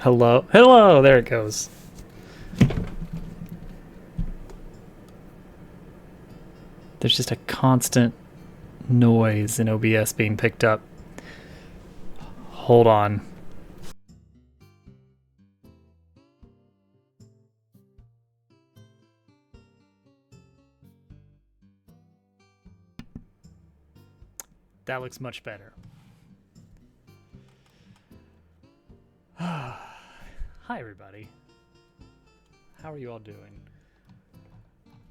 Hello? Hello! There it goes. There's just a constant noise in OBS being picked up. Hold on. That looks much better. Hi, everybody. How are you all doing?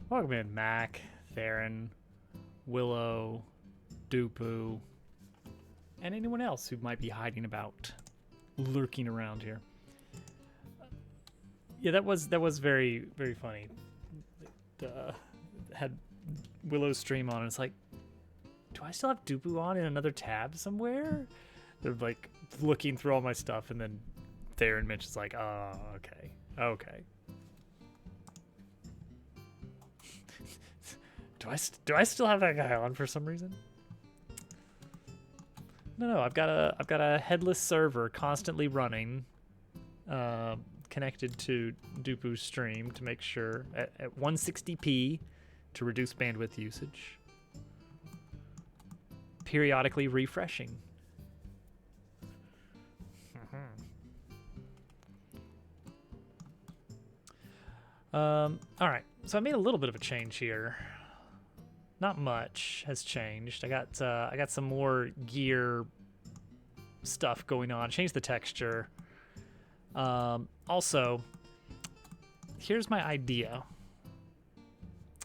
Welcome in, Mac, Theron, Willow, Dupu, and anyone else who might be hiding about, lurking around here. Yeah, that was very funny. Had Willow's stream on, and it's like, do I still have Dupu on in another tab somewhere? They're like looking through all my stuff, and then Theron mentions like, oh, okay. Do I still have that guy on for some reason? No, I've got a headless server constantly running, connected to Dupu's stream to make sure at 160p to reduce bandwidth usage. Periodically refreshing. All right, so I made a little bit of a change here. Not much has changed. I got some more gear stuff going on. Changed the texture. Also, here's my idea.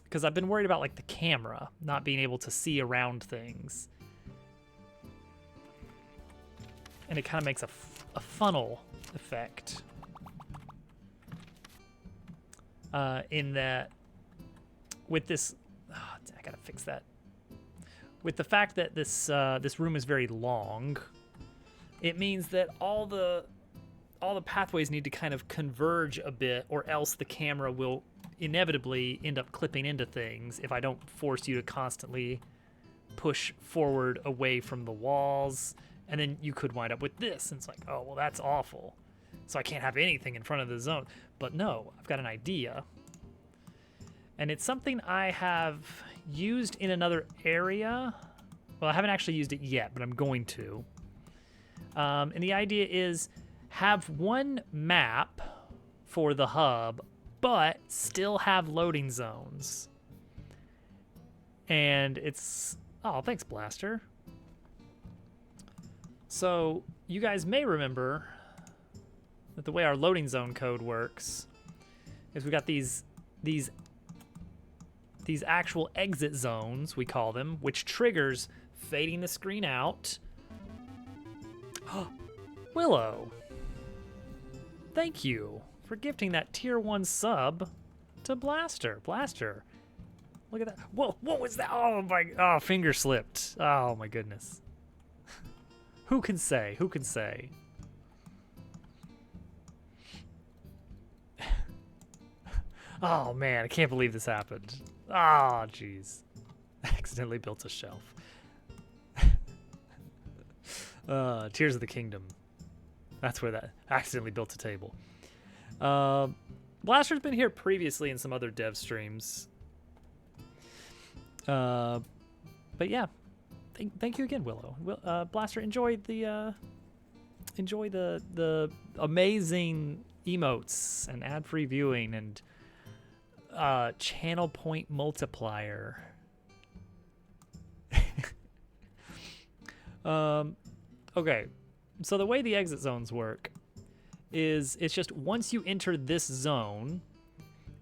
Because I've been worried about like the camera not being able to see around things. And it kind of makes a funnel effect. In that, with this, I gotta fix that. With the fact that this room is very long, it means that all the pathways need to kind of converge a bit, or else the camera will inevitably end up clipping into things if I don't force you to constantly push forward away from the walls, and then you could wind up with this, and it's like, oh, well, that's awful. So I can't have anything in front of the zone. But no, I've got an idea. And it's something I have used in another area. Well, I haven't actually used it yet, but I'm going to. And the idea is have one map for the hub, but still have loading zones. And it's... Oh, thanks, Blaster. So you guys may remember that the way our loading zone code works is we got these actual exit zones, we call them, which triggers fading the screen out. Willow, thank you for gifting that tier 1 sub to Blaster. Blaster, look at that. Whoa, what was that? Oh, finger slipped. Oh my goodness. Who can say? Who can say? Oh man, I can't believe this happened. Ah, jeez. Accidentally built a shelf. Tears of the Kingdom. That's where that accidentally built a table. Blaster's been here previously in some other dev streams. But yeah, thank you again, Willow. Blaster, enjoy the amazing emotes and ad-free viewing and channel point multiplier. Okay, so the way the exit zones work is it's just once you enter this zone,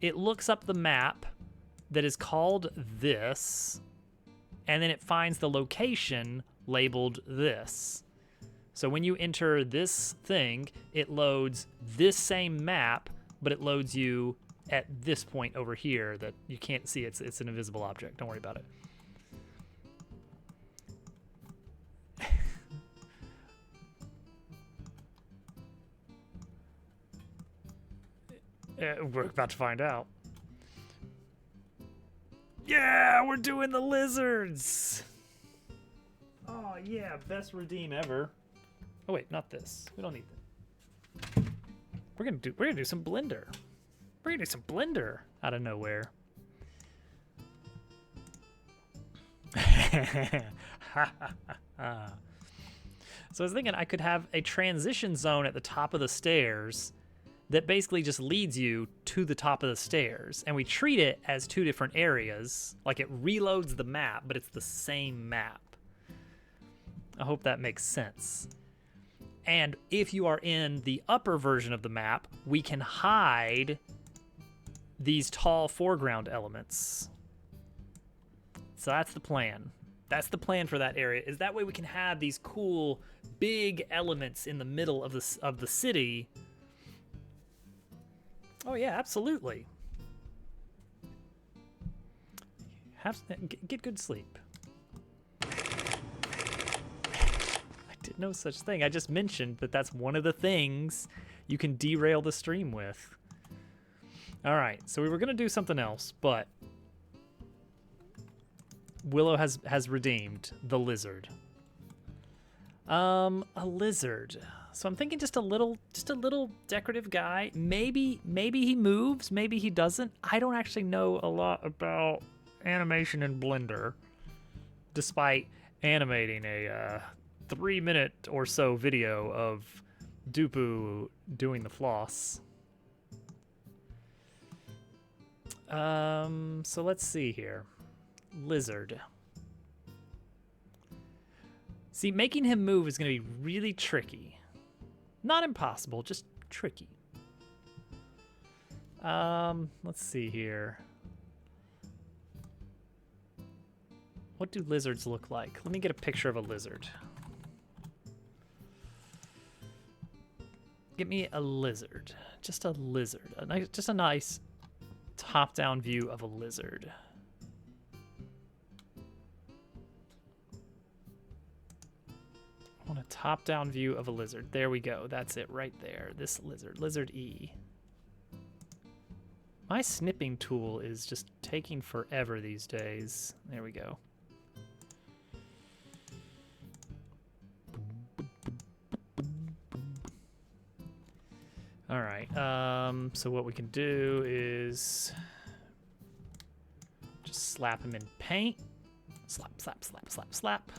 it looks up the map that is called this, and then it finds the location labeled this. So when you enter this thing, it loads this same map, but it loads you at this point over here that you can't see. It's an invisible object. Don't worry about it. We're about to find out. Yeah, we're doing the lizards. Oh yeah, best redeem ever. Oh wait, not this. We don't need that. We're gonna do some Blender. We're gonna do some Blender out of nowhere. So I was thinking I could have a transition zone at the top of the stairs that basically just leads you to the top of the stairs, and we treat it as two different areas. Like it reloads the map, but it's the same map. I hope that makes sense. And if you are in the upper version of the map, we can hide these tall foreground elements. So that's the plan. That's the plan for that area. Is that way we can have these cool big elements in the middle of the city. Oh yeah, absolutely. Get good sleep. I did no such thing. I just mentioned that that's one of the things you can derail the stream with. All right, so we were gonna do something else, but Willow has redeemed the lizard. A lizard. So I'm thinking just a little decorative guy. Maybe he moves, maybe he doesn't. I don't actually know a lot about animation in Blender, despite animating a 3-minute or so video of Dupu doing the floss. So let's see here. Lizard. See, making him move is going to be really tricky. Not impossible, just tricky. Let's see here. What do lizards look like? Let me get a picture of a lizard. Give me a lizard. Just a lizard. Just a nice top-down view of a lizard. I want a top-down view of a lizard. There we go. That's it right there. This lizard. Lizard E. My snipping tool is just taking forever these days. There we go. All right. So what we can do is just slap him in paint. Slap, slap, slap, slap, slap.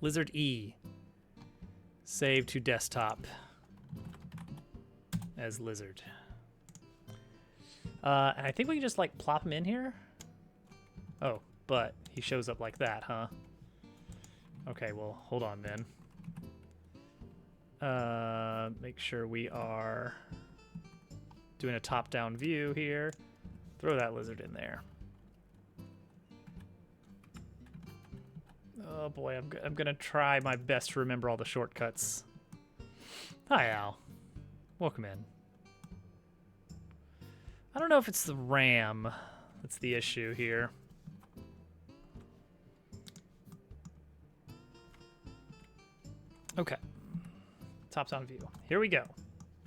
Lizard E. Save to desktop as lizard. And I think we can just like plop him in here. Oh, but he shows up like that, huh? Okay, well, hold on then. Make sure we are doing a top-down view here. Throw that lizard in there. Oh boy, I'm gonna try my best to remember all the shortcuts. Hi, Al. Welcome in. I don't know if it's the RAM that's the issue here. Okay. Top-down view. Here we go.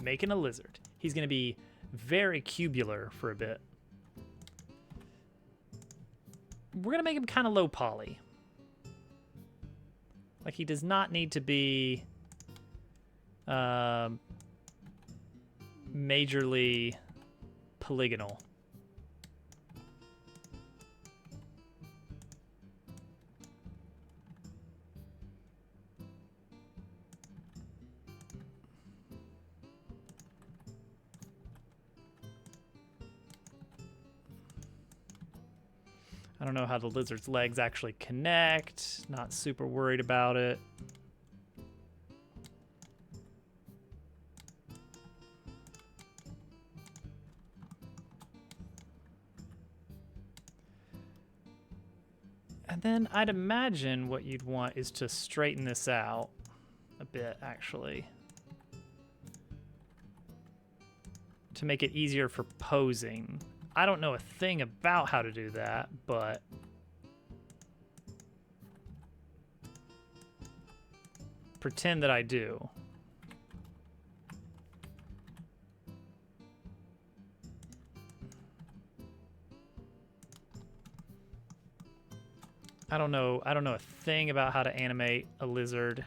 Making a lizard. He's gonna be very cubular for a bit. We're gonna make him kind of low poly. Like, he does not need to be majorly polygonal. I don't know how the lizard's legs actually connect. Not super worried about it. And then I'd imagine what you'd want is to straighten this out a bit, actually, to make it easier for posing. I don't know a thing about how to do that, but pretend that I do. I don't know a thing about how to animate a lizard.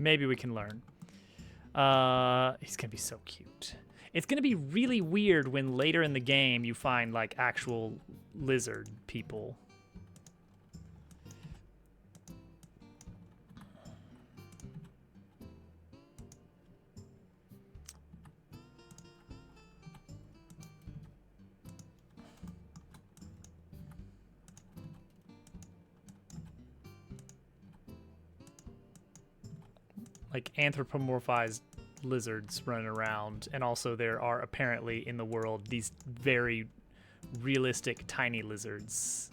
Maybe we can learn. He's gonna be so cute. It's gonna be really weird when later in the game you find like actual lizard people. Like anthropomorphized lizards running around, and also there are apparently in the world these very realistic tiny lizards.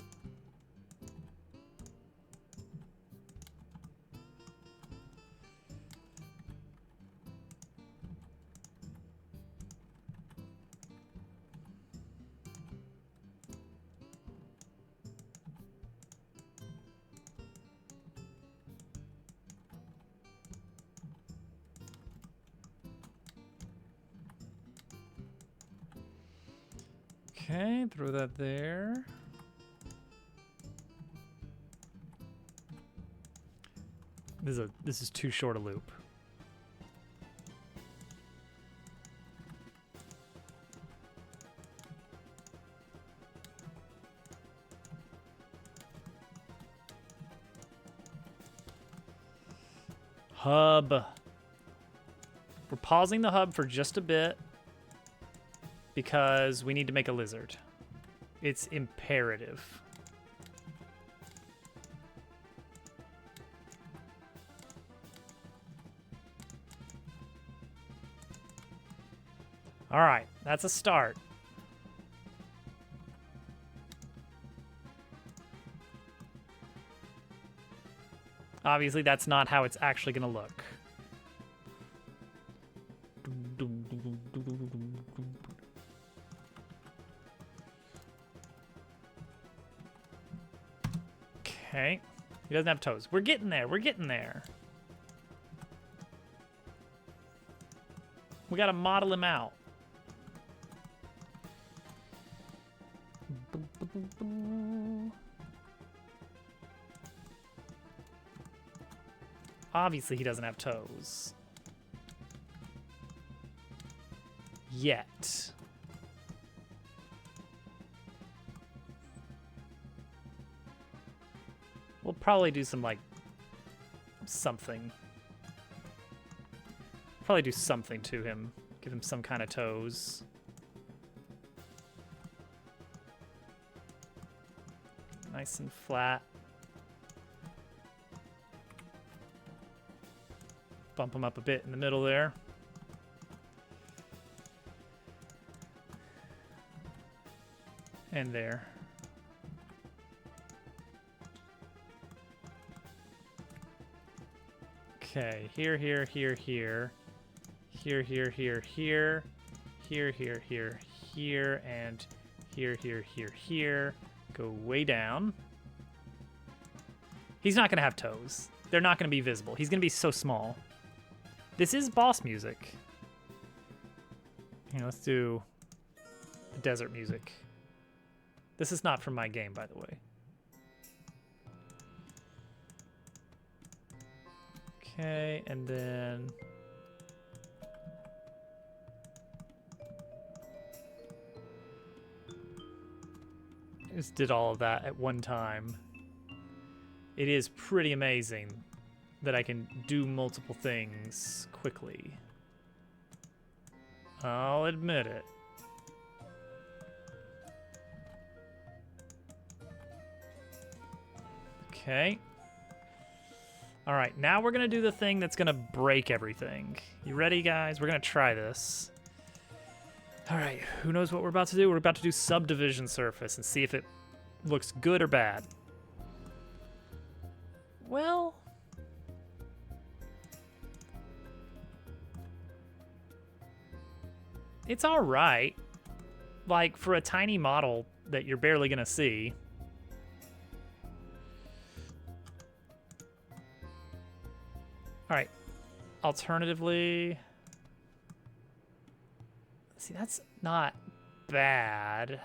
Okay, throw that there. This is too short a loop. Hub. We're pausing the hub for just a bit because we need to make a lizard. It's imperative. All right, that's a start. Obviously, that's not how it's actually going to look. Okay. He doesn't have toes. We're getting there. We're getting there. We got to model him out. Obviously, he doesn't have toes. Yet. We'll probably do some, like, something. Probably do something to him. Give him some kind of toes. Nice and flat. Bump him up a bit in the middle there. And there. Okay, here, here, here, here. Here, here, here, here. Here, here, here, here. And here, here, here, here. Go way down. He's not going to have toes. They're not going to be visible. He's going to be so small. This is boss music. Here, let's do the desert music. This is not from my game, by the way. Okay, and then... just did all of that at one time. It is pretty amazing that I can do multiple things quickly. I'll admit it. Okay. All right, now we're gonna do the thing that's gonna break everything. You ready, guys? We're gonna try this. All right, who knows what we're about to do? We're about to do subdivision surface and see if it looks good or bad. Well... it's all right. Like, for a tiny model that you're barely gonna see. All right, alternatively... see, that's not bad.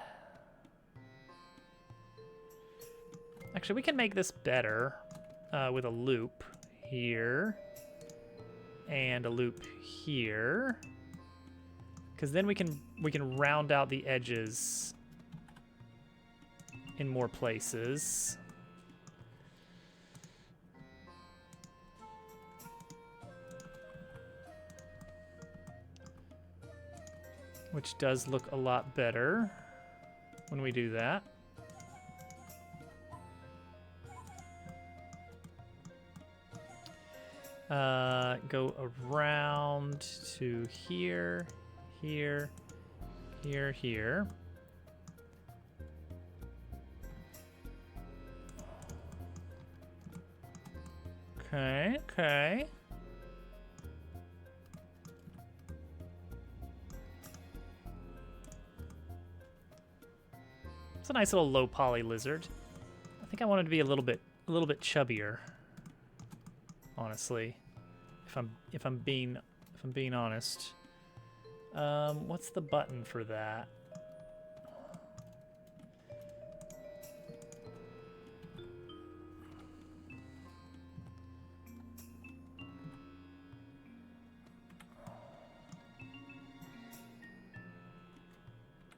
Actually, we can make this better with a loop here. and a loop here. Because then we can round out the edges in more places. Which does look a lot better when we do that. Go around to here, here, here, here. Okay, okay. It's a nice little low poly lizard. I think I wanted to be a little bit chubbier. Honestly, if I'm being honest. What's the button for that?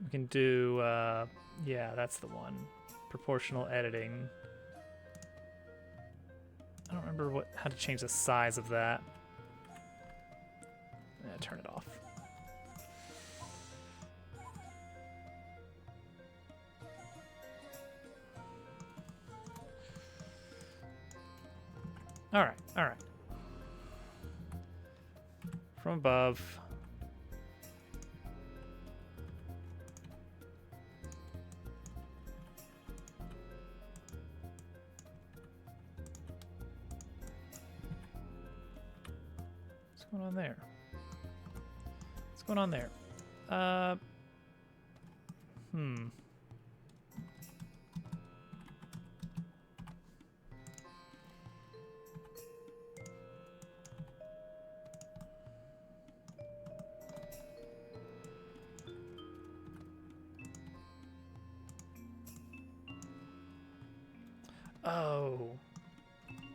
We can do, yeah, that's the one. Proportional editing. I don't remember how to change the size of that. Yeah, turn it off. All right, all right. From above. What's going on there? What's going on there? Oh.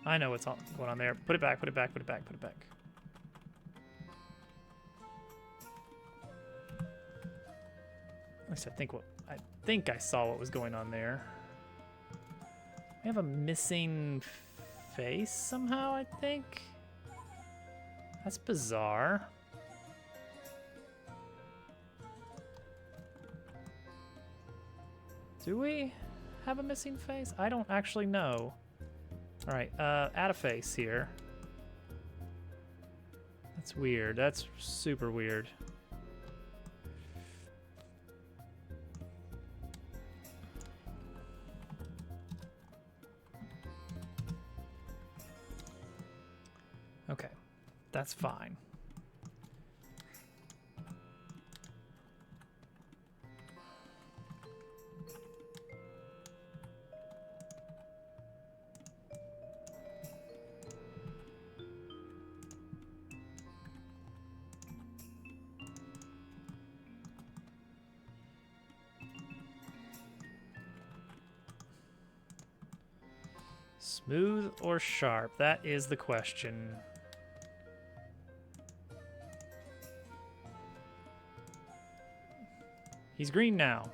I know what's going on there. Put it back, put it back, put it back, put it back. At least I think I saw what was going on there. We have a missing face somehow, I think. That's bizarre. Do we have a missing face? I don't actually know. All right, add a face here. That's weird. That's super weird. Okay, that's fine. Smooth or sharp? That is the question. He's green now,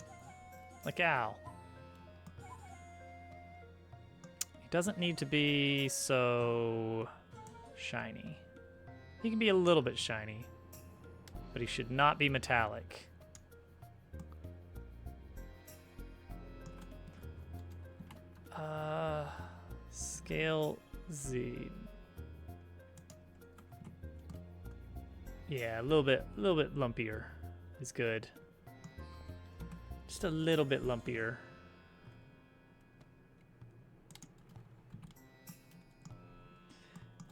like Al. He doesn't need to be so shiny. He can be a little bit shiny, but he should not be metallic. Scale Z. Yeah, a little bit lumpier is good. Just a little bit lumpier.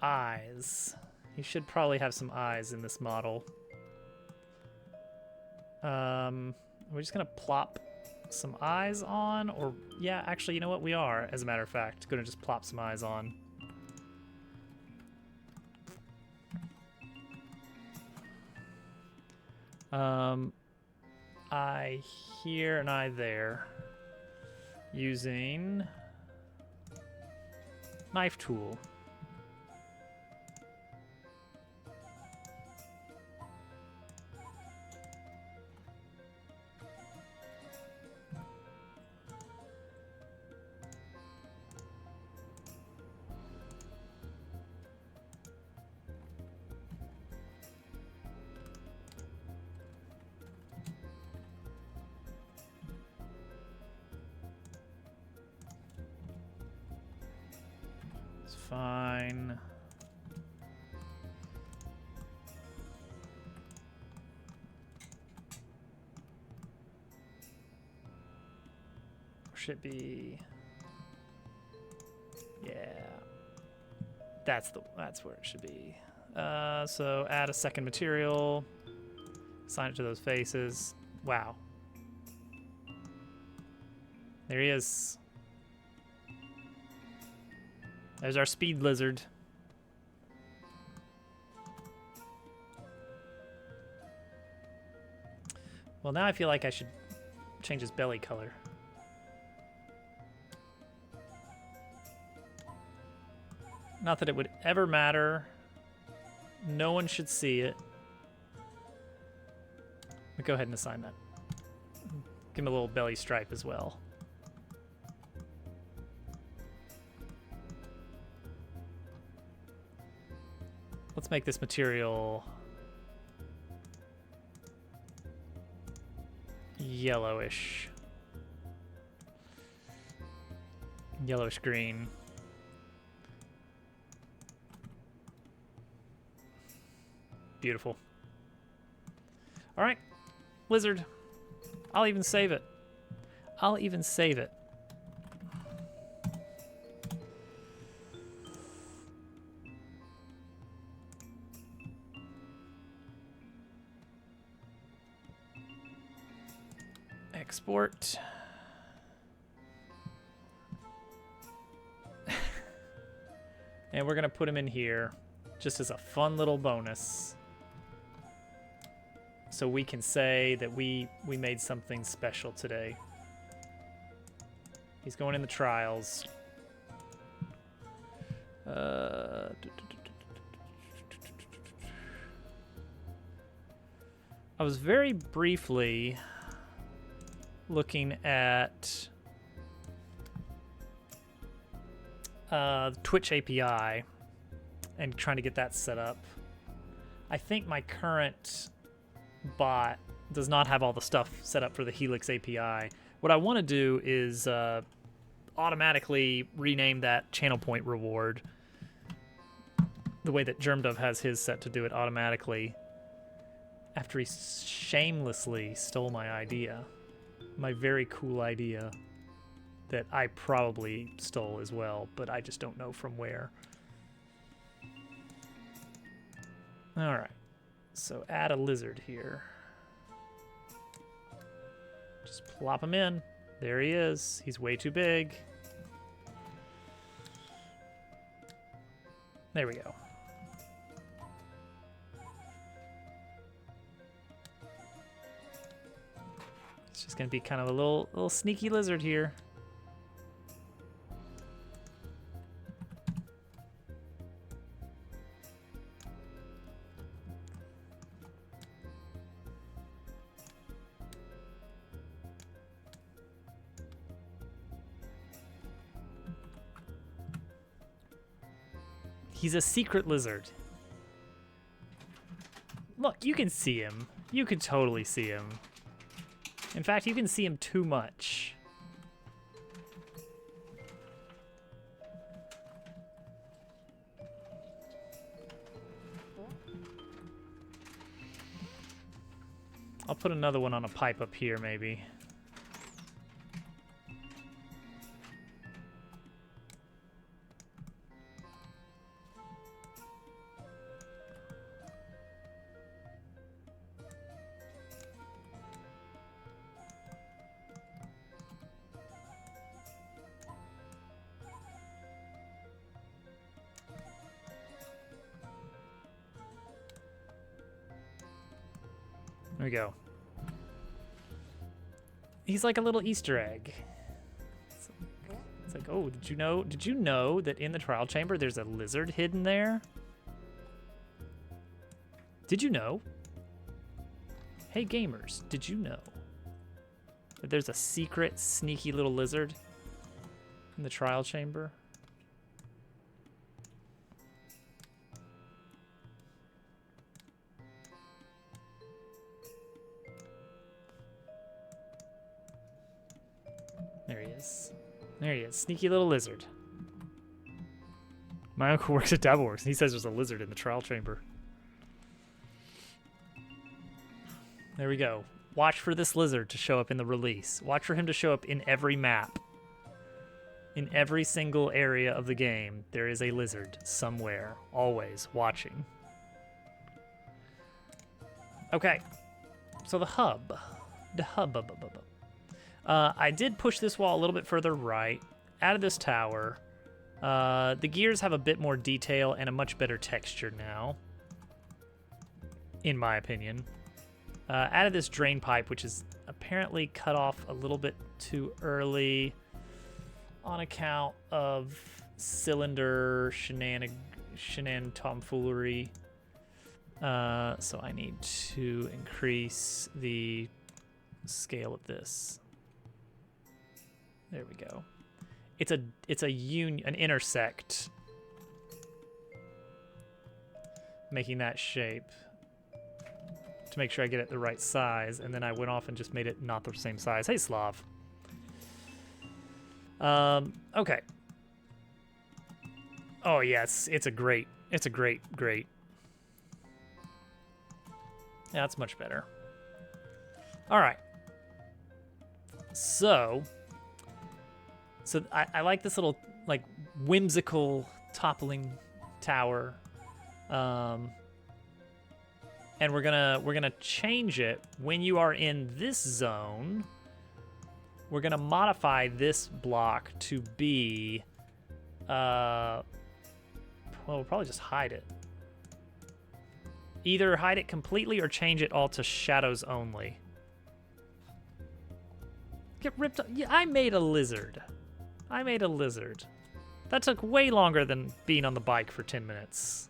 Eyes. He should probably have some eyes in this model. We're just gonna plop some eyes on, or yeah, actually, you know what? We are, as a matter of fact, gonna just plop some eyes on. Eye here and eye there. Using knife tool. fine. Should be, yeah. That's where it should be. So add a second material. Assign it to those faces. Wow. There he is. There's our speed lizard. Well, now I feel like I should change his belly color. Not that it would ever matter. No one should see it. But go ahead and assign that. Give him a little belly stripe as well. Let's make this material yellowish. Yellowish green. Beautiful. All right, lizard. I'll even save it. I'll even save it. Export. And we're gonna put him in here just as a fun little bonus. So we can say that we made something special today. He's going in the trials. I was very briefly looking at Twitch API and trying to get that set up. I think my current bot does not have all the stuff set up for the Helix API. What I want to do is automatically rename that channel point reward the way that GermDove has his set to do it automatically after he shamelessly stole my idea. My very cool idea that I probably stole as well, but I just don't know from where. All right. So add a lizard here. Just plop him in. There he is. He's way too big. There we go. It's just gonna be kind of a little sneaky lizard here. He's a secret lizard. Look, you can see him. You can totally see him. In fact, you can see him too much. I'll put another one on a pipe up here, maybe. There we go. He's like a little Easter egg. It's like, oh, did you know that in the trial chamber there's a lizard hidden there? Did you know? Hey gamers, did you know that there's a secret, sneaky little lizard in the trial chamber? There he is. There he is. Sneaky little lizard. My uncle works at Dabbleworks, and he says there's a lizard in the trial chamber. There we go. Watch for this lizard to show up in the release. Watch for him to show up in every map. In every single area of the game, there is a lizard somewhere, always watching. Okay, so the hub. The hub. I did push this wall a little bit further right, added this tower. The gears have a bit more detail and a much better texture now, in my opinion. Added this drain pipe, which is apparently cut off a little bit too early on account of cylinder shenan tomfoolery. So I need to increase the scale of this. There we go. It's an intersect, making that shape to make sure I get it the right size, and then I went off and just made it not the same size. Hey, Slav. Okay. Oh yes, it's a great. Yeah, that's much better. All right. So I like this little like whimsical toppling tower, and we're gonna change it when you are in this zone. We're gonna modify this block to be, well, we'll probably just hide it. Either hide it completely or change it all to shadows only. Get ripped up. Yeah, I made a lizard. That took way longer than being on the bike for 10 minutes,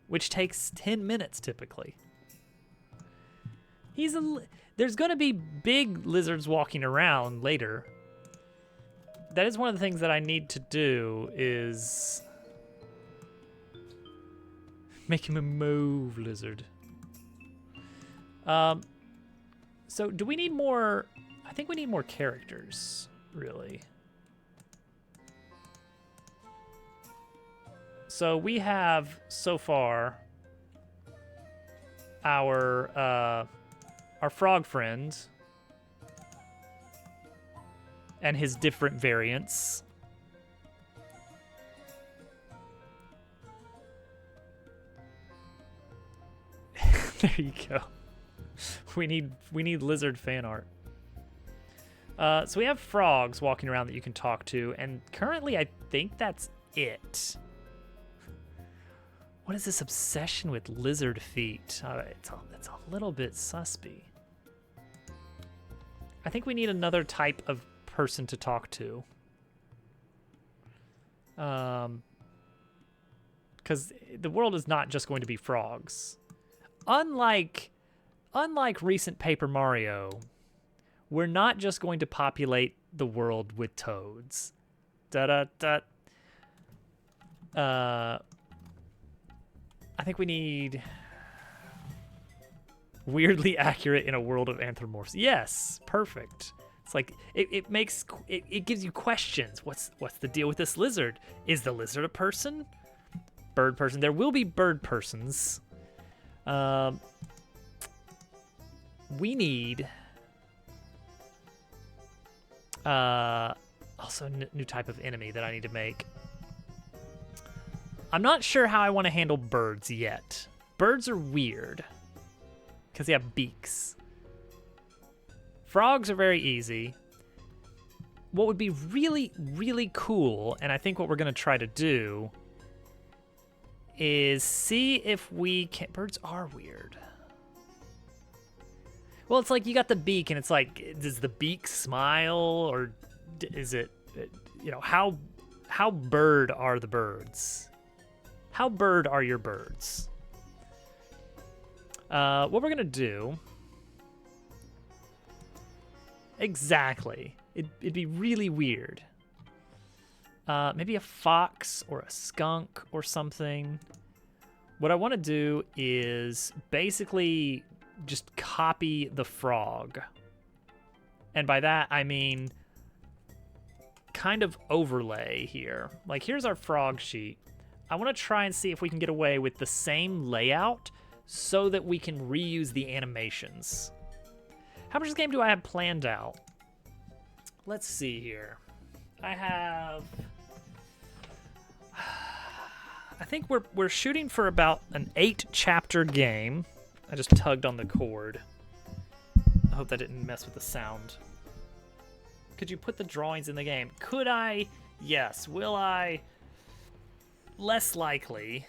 which takes 10 minutes typically. There's gonna be big lizards walking around later. That is one of the things that I need to do is make him a mauve lizard. So do we need more? I think we need more characters, really. So we have so far our frog friend and his different variants. There you go. We need lizard fan art. So we have frogs walking around that you can talk to, and currently I think that's it. What is this obsession with lizard feet? It's a little bit suspy. I think we need another type of person to talk to. Because the world is not just going to be frogs. Unlike recent Paper Mario, we're not just going to populate the world with toads. I think we need weirdly accurate in a world of anthropomorphs. Yes, perfect. It's like it gives you questions. What's the deal with this lizard? Is the lizard a person? Bird person. There will be bird persons. We need also new type of enemy that I need to make. I'm not sure how I want to handle birds yet. Birds are weird because they have beaks. Frogs are very easy. What would be really, really cool, and I think what we're going to try to do, is see if we can... Birds are weird. Well, it's like you got the beak, and it's like, does the beak smile, or is it, how bird are the birds? How bird are your birds? What we're gonna do... Exactly. It'd be really weird. Maybe a fox or a skunk or something. What I want to do is basically just copy the frog. And by that, I mean kind of overlay here. Like, here's our frog sheet. I want to try and see if we can get away with the same layout so that we can reuse the animations. How much of the game do I have planned out? Let's see here. I have... I think we're shooting for about an 8-chapter game. I just tugged on the cord. I hope that didn't mess with the sound. Could you put the drawings in the game? Could I? Yes. Will I? Less likely.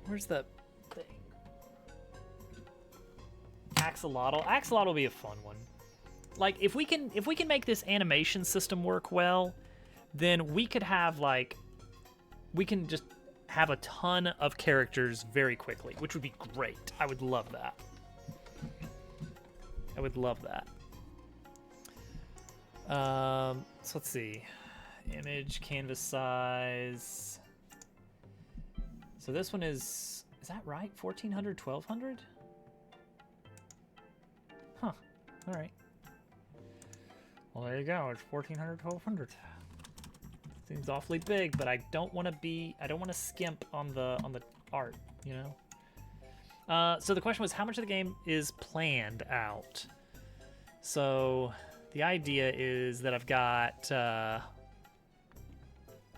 Where's the thing? Axolotl. Axolotl will be a fun one. Like if we can make this animation system work well, then we could have we can just have a ton of characters very quickly, which would be great. I would love that. I would love that. So let's see. Image, canvas size. So this one is that right? 1400, 1200? Huh. All right. Well, there you go. It's 1400, 1200. Seems awfully big, but I don't want to skimp on the art, you know? So the question was, how much of the game is planned out? So the idea is that I've got, how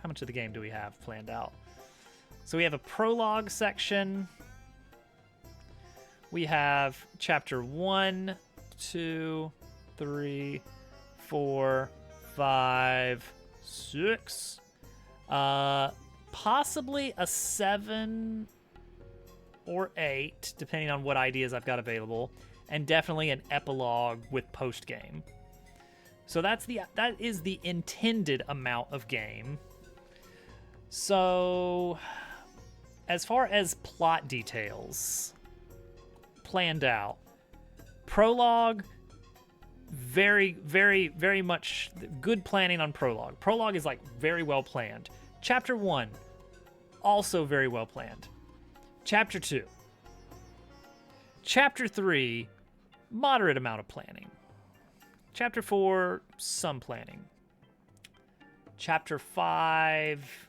much of the game do we have planned out? So we have a prologue section. We have chapter 1, 2, 3, 4, 5, 6. Possibly a 7 or 8, depending on what ideas I've got available. And definitely an epilogue with post-game. So that is the intended amount of game. So as far as plot details planned out, prologue, very, very, very much good planning on prologue. Prologue is like very well planned. Chapter 1, also very well planned. Chapter 2. Chapter 3, moderate amount of planning. Chapter 4, some planning. Chapter 5,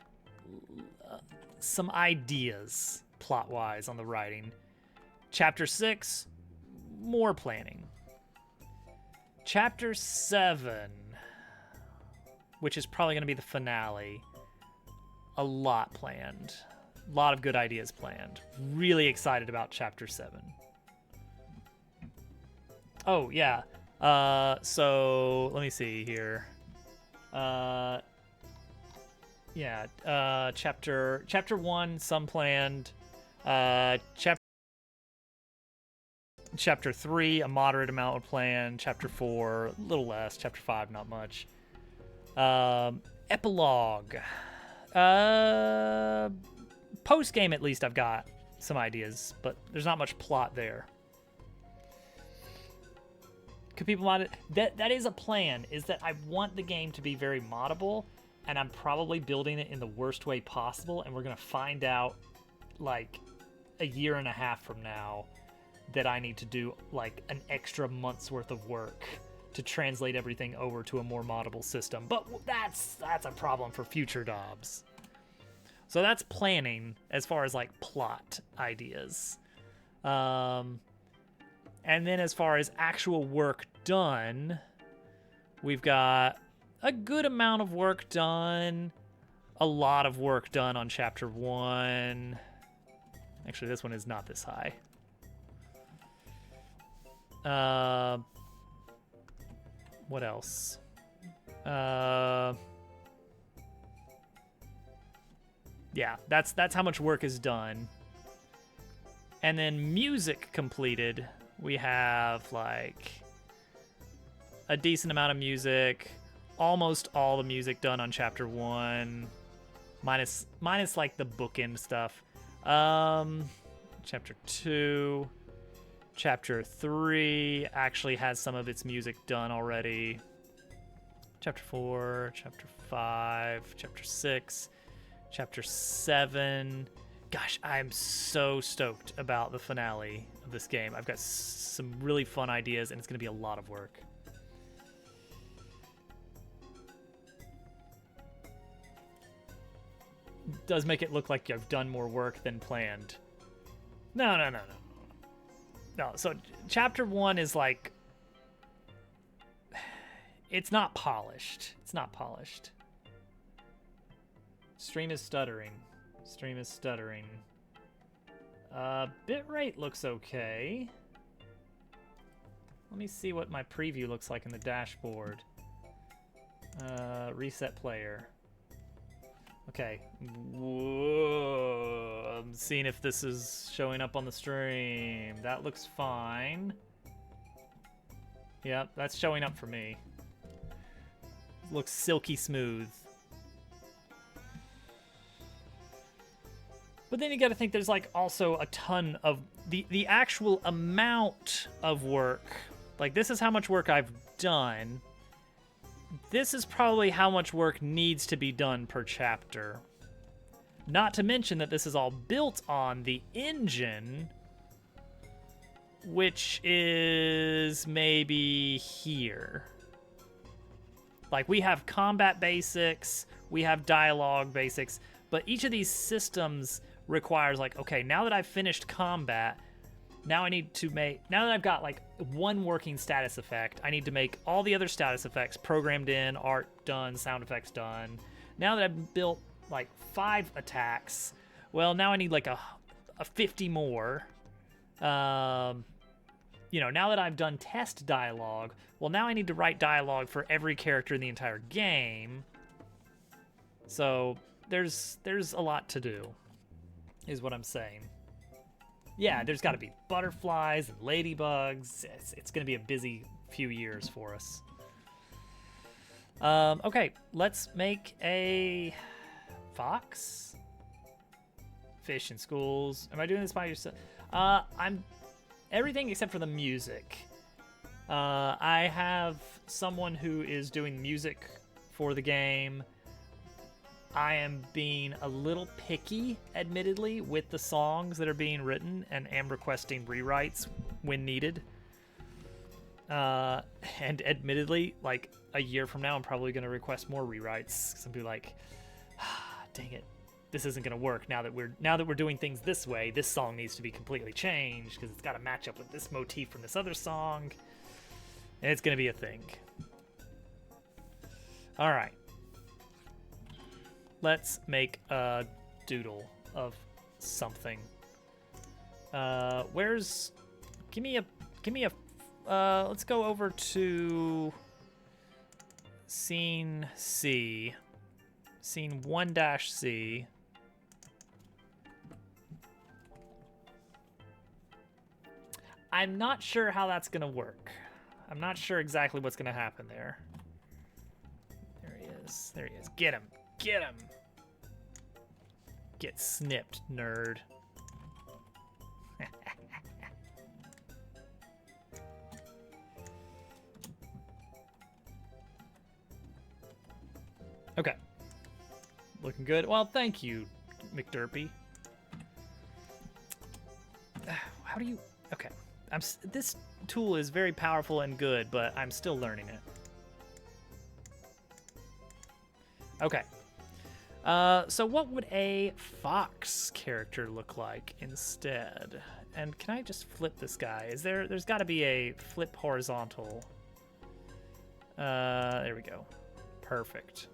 some ideas plot-wise on the writing. Chapter 6, more planning. Chapter 7, which is probably going to be the finale, a lot planned. A lot of good ideas planned. Really excited about Chapter 7. Oh, yeah. So, let me see here. Chapter 1, some planned. Chapter 3, a moderate amount of plan. Chapter 4, a little less. Chapter 5, not much. Epilogue. Post-game, at least, I've got some ideas, but there's not much plot there. Could people mod it? That is a plan, is that I want the game to be very moddable, and I'm probably building it in the worst way possible, and we're going to find out, like, a year and a half from now that I need to do, like, an extra month's worth of work to translate everything over to a more moddable system. But that's a problem for future Dobbs. So that's planning as far as, like, plot ideas. And then as far as actual work done, we've got a good amount of work done, a lot of work done on Chapter 1. Actually, this one is not this high. What else? Yeah, that's how much work is done. And then music completed. We have, like, a decent amount of music. Almost all the music done on Chapter 1. Minus like, the bookend stuff. Chapter 2. Chapter 3 actually has some of its music done already. Chapter 4. Chapter 5. Chapter 6. Chapter 7. Gosh, I'm so stoked about the finale of this game. I've got some really fun ideas, and it's going to be a lot of work. does make it look like I've done more work than planned. No. No, so chapter 1 is like, it's not polished. It's not polished. Stream is stuttering. Stream is stuttering. Bitrate looks okay. Let me see what my preview looks like in the dashboard. Reset player. Okay. Whoa. I'm seeing if this is showing up on the stream. That looks fine. Yep, that's showing up for me. Looks silky smooth. But then you got to think there's like also a ton of the actual amount of work. Like, this is how much work I've done. This is probably how much work needs to be done per chapter. Not to mention that this is all built on the engine, which is maybe here. Like, we have combat basics, we have dialogue basics, but each of these systems requires, like, okay, now that I've finished combat, now I need to make, now that I've got like one working status effect, I need to make all the other status effects programmed in, art done, sound effects done. Now that I've built like 5 attacks, well, now I need like a 50 more. You know, now that I've done test dialogue, well, now I need to write dialogue for every character in the entire game. So there's a lot to do, is what I'm saying. Yeah, there's got to be butterflies and ladybugs. It's going to be a busy few years for us. Okay, let's make a fox. Fish in schools. Am I doing this by yourself? I'm everything except for the music. I have someone who is doing music for the game. I am being a little picky, admittedly, with the songs that are being written, and am requesting rewrites when needed. And admittedly, like a year from now, I'm probably going to request more rewrites, because I'm be like, dang it, this isn't going to work. Now that we're doing things this way, this song needs to be completely changed because it's got to match up with this motif from this other song, and it's going to be a thing. All right. Let's make a doodle of something. Give me a, let's go over to scene C. Scene 1-C. I'm not sure how that's gonna work. I'm not sure exactly what's gonna happen there. There he is. There he is. Get him. Get him! Get snipped, nerd. Okay. Looking good. Well, thank you, McDerpy. How do you... Okay. This tool is very powerful and good, but I'm still learning it. Okay. So what would a fox character look like instead? And can I just flip this guy? There's got to be a flip horizontal. There we go. Perfect.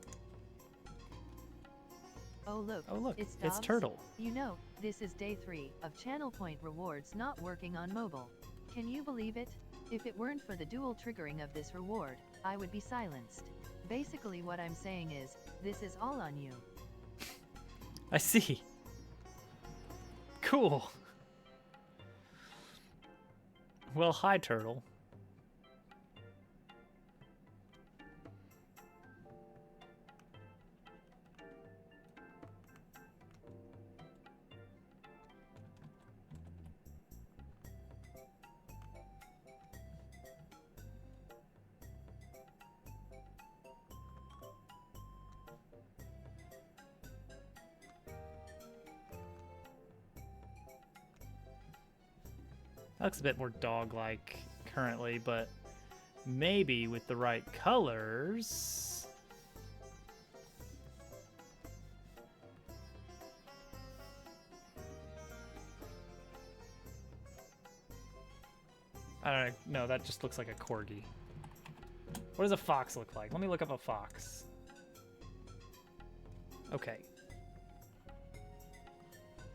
Oh look, It's Turtle. You know, this is day 3 of Channel Point rewards not working on mobile. Can you believe it? If it weren't for the dual triggering of this reward, I would be silenced. Basically what I'm saying is, this is all on you. I see. Cool. Well, hi, Turtle. That looks a bit more dog-like currently, but maybe with the right colors. I don't know. No, that just looks like a corgi. What does a fox look like? Let me look up a fox. Okay.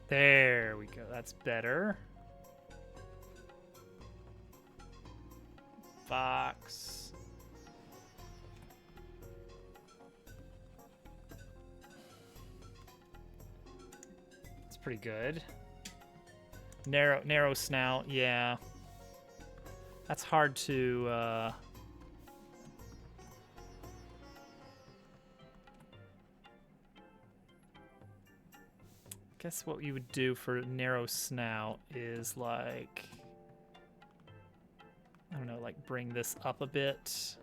There we go. That's better. Fox. It's pretty good. Narrow snout. Yeah. That's hard to guess what you would do for narrow snout is like, I don't know, like bring this up a bit.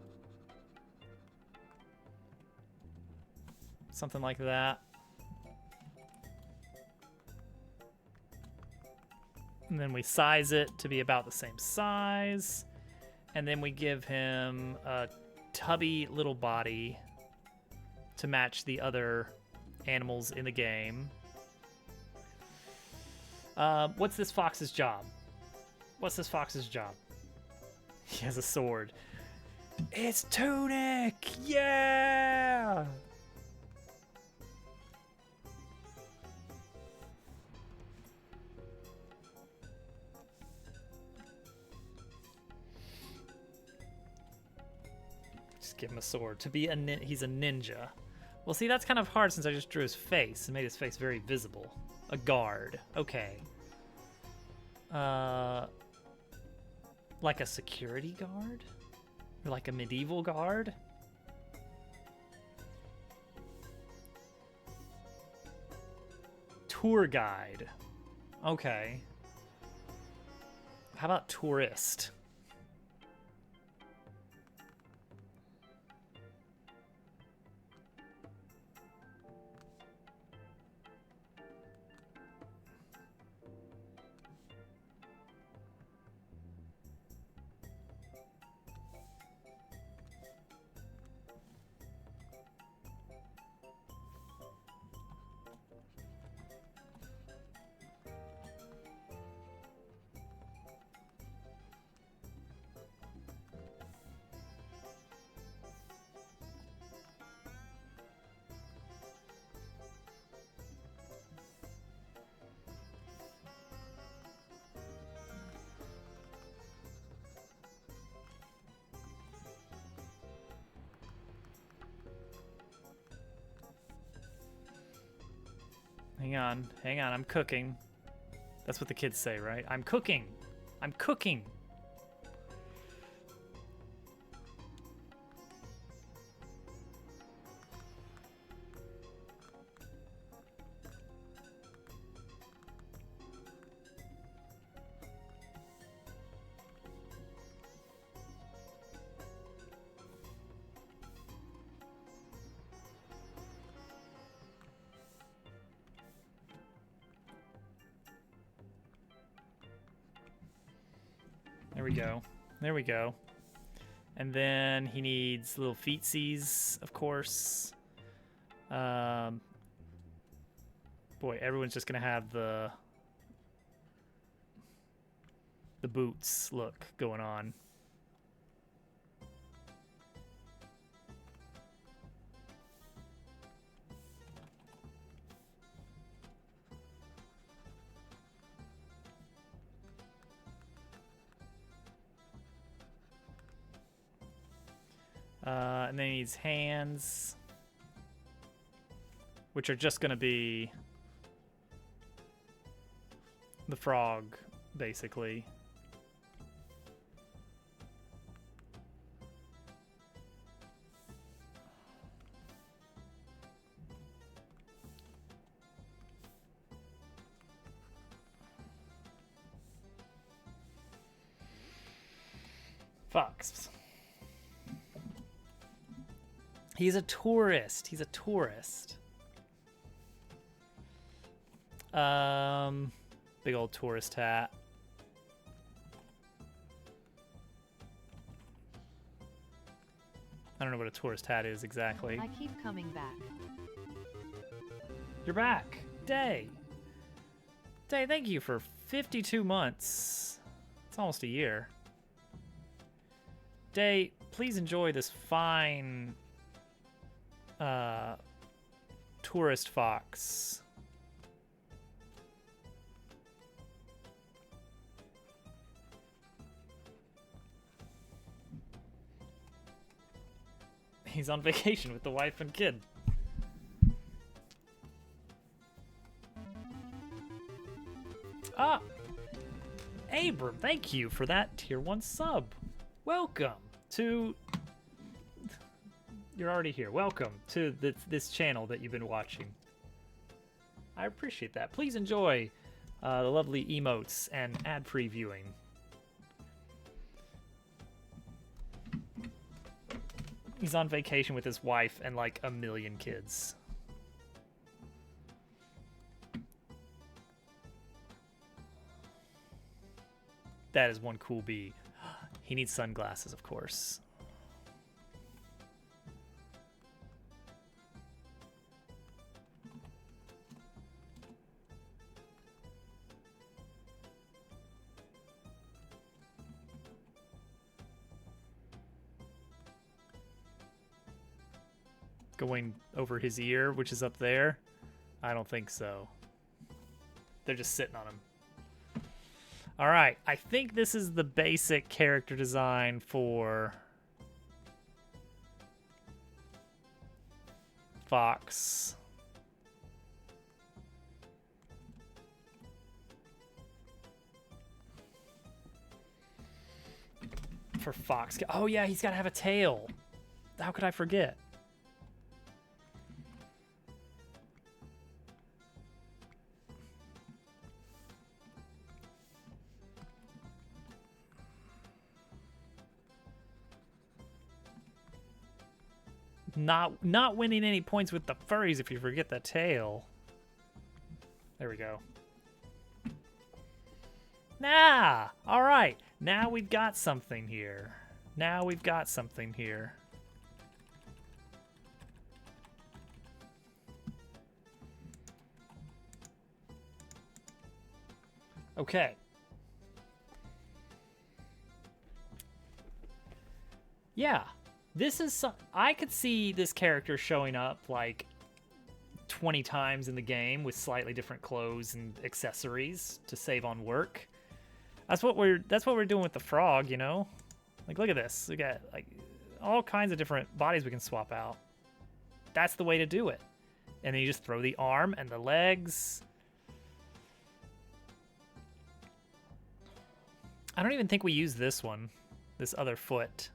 Something like that. And then we size it to be about the same size. And then we give him a tubby little body to match the other animals in the game. What's this fox's job? What's this fox's job? He has a sword. It's Tunic! Yeah! Just give him a sword. To be he's a ninja. Well, see, that's kind of hard since I just drew his face and made his face very visible. A guard. Okay. Like a security guard? Or like a medieval guard? Tour guide. Okay. How about tourist? Hang on, I'm cooking. That's what the kids say, right? I'm cooking. I'm cooking. There we go. There we go. And then he needs little feetsies, of course. Boy, everyone's just gonna have the boots look going on. And then he needs hands, which are just going to be the frog, basically. Fox. He's a tourist. He's a tourist. Big old tourist hat. I don't know what a tourist hat is exactly. I keep coming back. You're back. Day. Day, thank you for 52 months. It's almost a year. Day, please enjoy this fine tourist fox. He's on vacation with the wife and kid. Ah! Abram, thank you for that tier 1 sub. Welcome to... You're already here. Welcome to this channel that you've been watching. I appreciate that. Please enjoy the lovely emotes and ad-free viewing. He's on vacation with his wife and like a million kids. That is one cool bee. He needs sunglasses, of course. Going over his ear, which is up there? I don't think so. They're just sitting on him. All right, I think this is the basic character design for Fox. For Fox. Oh yeah, he's got to have a tail. How could I forget? Not winning any points with the furries if you forget the tail. There we go. Nah! Alright, now we've got something here. Now we've got something here. Okay. Yeah. This is I could see this character showing up like 20 times in the game with slightly different clothes and accessories to save on work. That's what we're doing with the frog, you know? Like look at this. We got like all kinds of different bodies we can swap out. That's the way to do it. And then you just throw the arm and the legs. I don't even think we use this one. This other foot.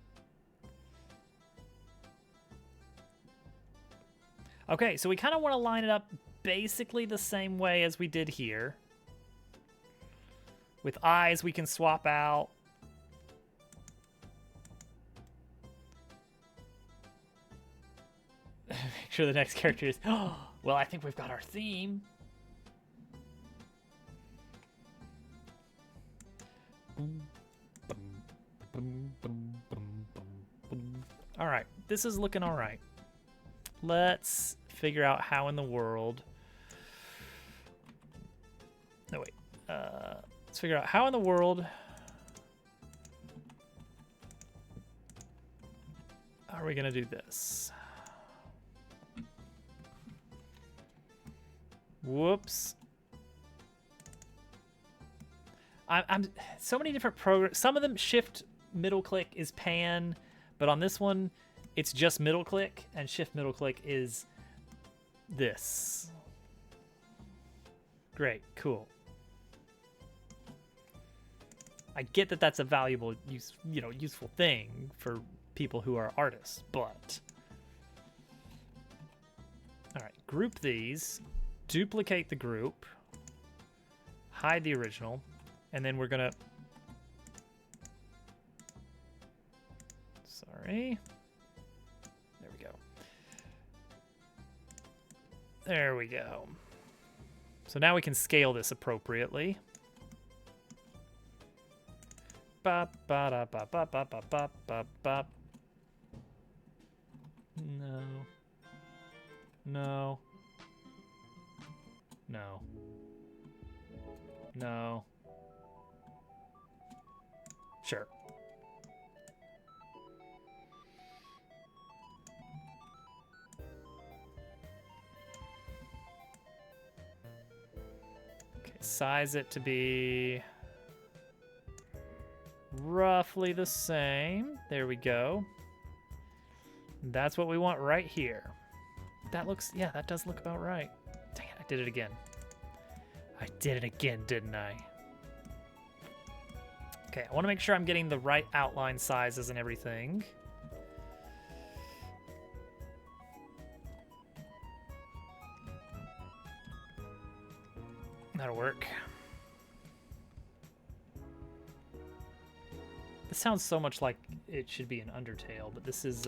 Okay, so we kind of want to line it up basically the same way as we did here. With eyes we can swap out. Make sure the next character is... Oh, well, I think we've got our theme. All right, this is looking all right. Let's figure out how in the world... No, wait. Let's figure out how in the world... are we going to do this? Whoops. I'm so many different programs. Some of them shift middle click is pan, but on this one... it's just middle click, and shift middle click is this. Great, cool. I get that that's a valuable, useful thing for people who are artists, but... All right, group these, duplicate the group, hide the original, and then we're gonna... Sorry. There we go. So now we can scale this appropriately. Bop, ba, da, ba, ba, ba, ba, ba, ba, ba. No. No. No. No. size it to be roughly the same. There we go. That's what we want right here. That looks, yeah, that does look about right. Dang it, I did it again. I did it again, didn't I? Okay, I want to make sure I'm getting the right outline sizes and everything. That'll work. This sounds so much like it should be an Undertale, but this is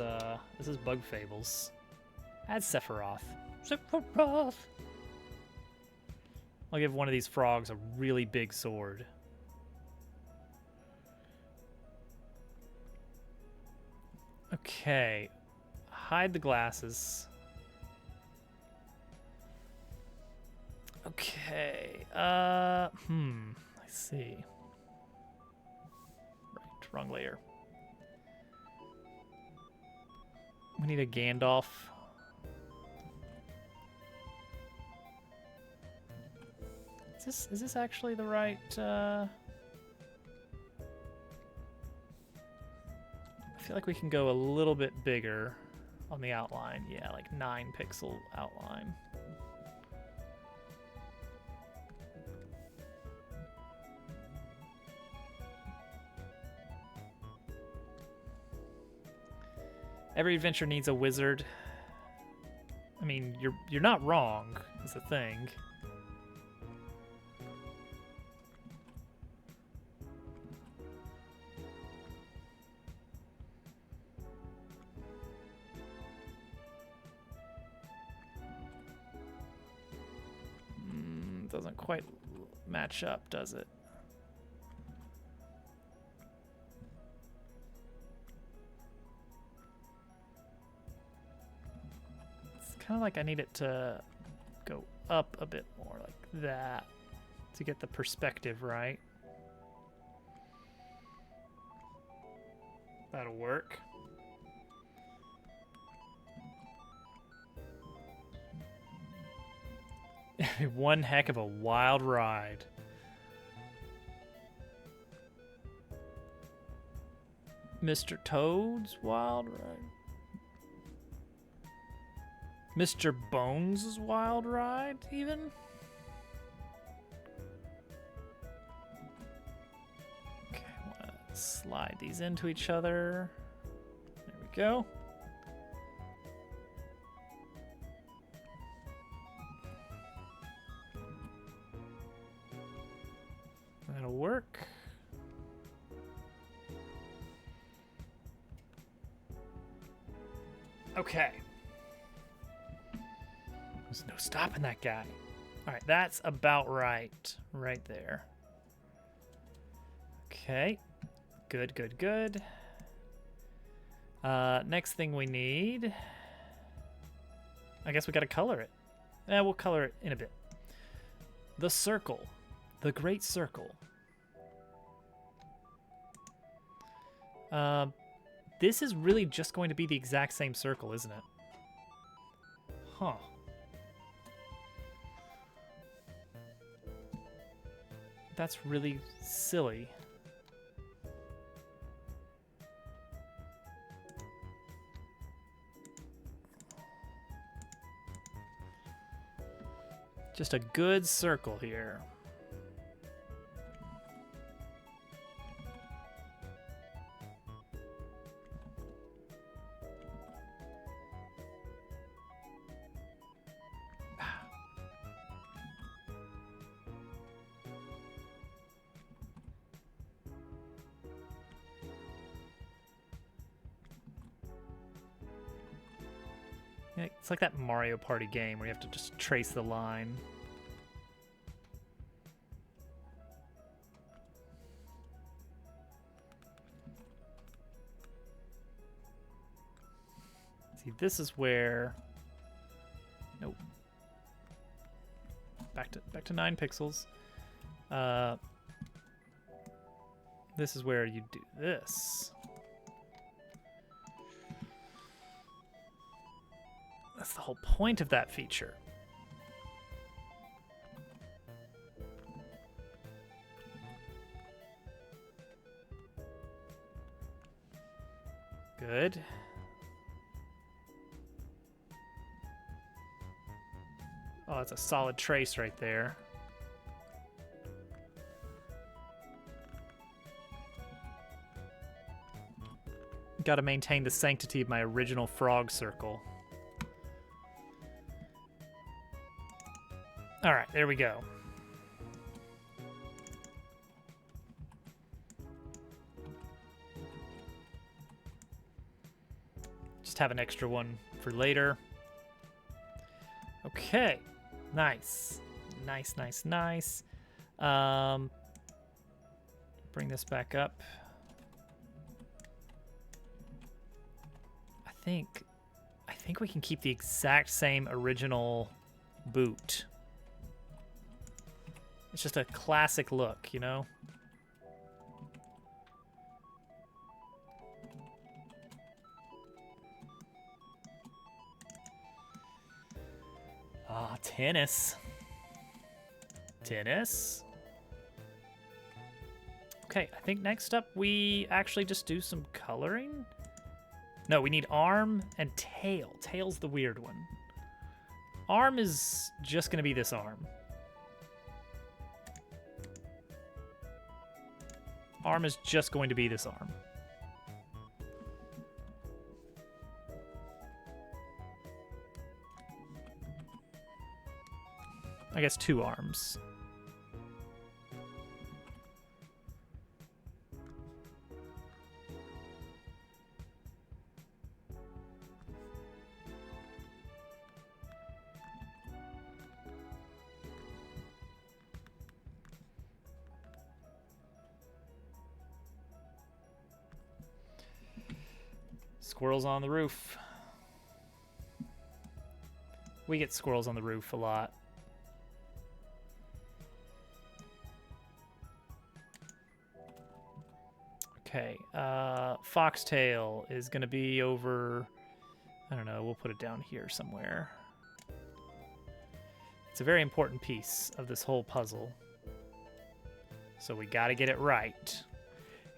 Bug Fables. Add Sephiroth. Sephiroth! I'll give one of these frogs a really big sword. Okay. Hide the glasses. Okay. I see. Right, wrong layer. We need a Gandalf. Is this actually the right I feel like we can go a little bit bigger on the outline. Yeah, like 9 pixel outline. Every adventure needs a wizard. I mean, you're not wrong, is the thing. Doesn't quite match up, does it? It's kind of like I need it to go up a bit more, like that, to get the perspective right. That'll work. One heck of a wild ride. Mr. Toad's wild ride. Mr. Bones' wild ride, even? Okay, I want to slide these into each other. There we go. That'll work. Okay. There's no stopping that guy. All right, that's about right. Right there. Okay. Good, good, good. Next thing we need... I guess we gotta color it. We'll color it in a bit. The circle. The Great Circle. This is really just going to be the exact same circle, isn't it? Huh. That's really silly. Just a good circle here. It's like that Mario Party game where you have to just trace the line. See, this is where... Nope. Back to 9 pixels. This is where you do this. That's the whole point of that feature. Good. Oh, that's a solid trace right there. Got to maintain the sanctity of my original frog circle. All right, there we go. Just have an extra one for later. Okay, nice. Nice, nice, nice. Bring this back up. I think we can keep the exact same original boot. It's just a classic look, you know? Ah, tennis. Tennis. Okay, I think next up we actually just do some coloring. No, we need arm and tail. Tail's the weird one. Arm is just going to be this arm. Arm is just going to be this arm. I guess 2 arms. Squirrels on the roof. We get squirrels on the roof a lot. Okay, foxtail is going to be over, I don't know, we'll put it down here somewhere. It's a very important piece of this whole puzzle. So we got to get it right.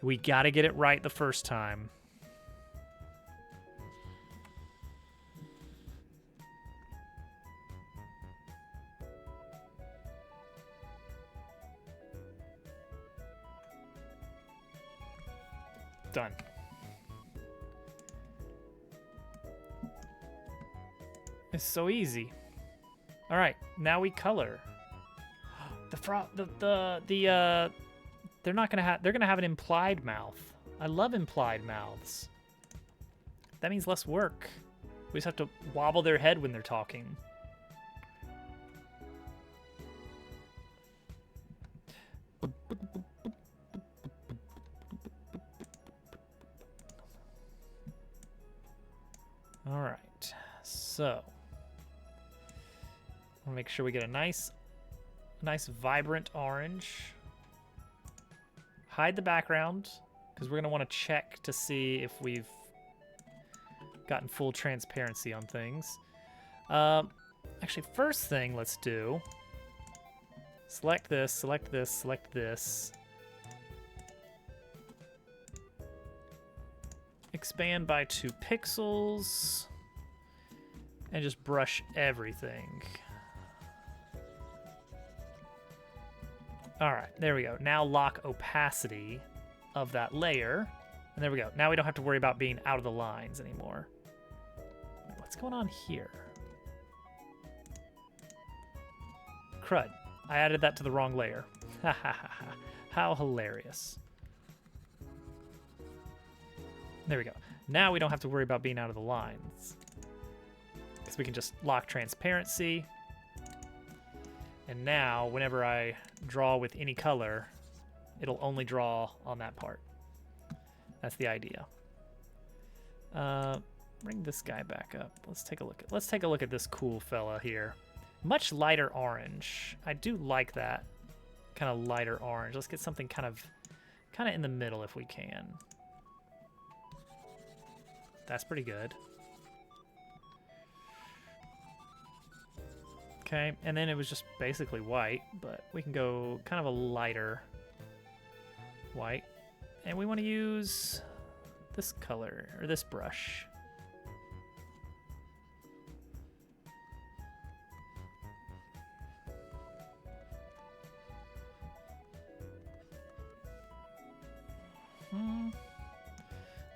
We got to get it right the first time. Done. It's so easy. All right, now we color. They're not gonna have. They're gonna have an implied mouth. I love implied mouths. That means less work. We just have to wobble their head when they're talking. All right, so I'll make sure we get a nice vibrant orange. Hide the background because we're gonna want to check to see if we've gotten full transparency on things. Actually, first thing let's do, select this, select this, select this. Expand by 2 pixels and just brush everything. All right, there we go. Now lock opacity of that layer. And there we go. Now we don't have to worry about being out of the lines anymore. What's going on here? Crud. I added that to the wrong layer. Ha ha ha ha. How hilarious. There we go. Now we don't have to worry about being out of the lines, because we can just lock transparency. And now, whenever I draw with any color, it'll only draw on that part. That's the idea. Bring this guy back up. Let's take a look at this cool fella here. Much lighter orange. I do like that kind of lighter orange. Let's get something kind of in the middle if we can. That's pretty good. Okay, and then it was just basically white, but we can go kind of a lighter white. And we want to use this color or this brush?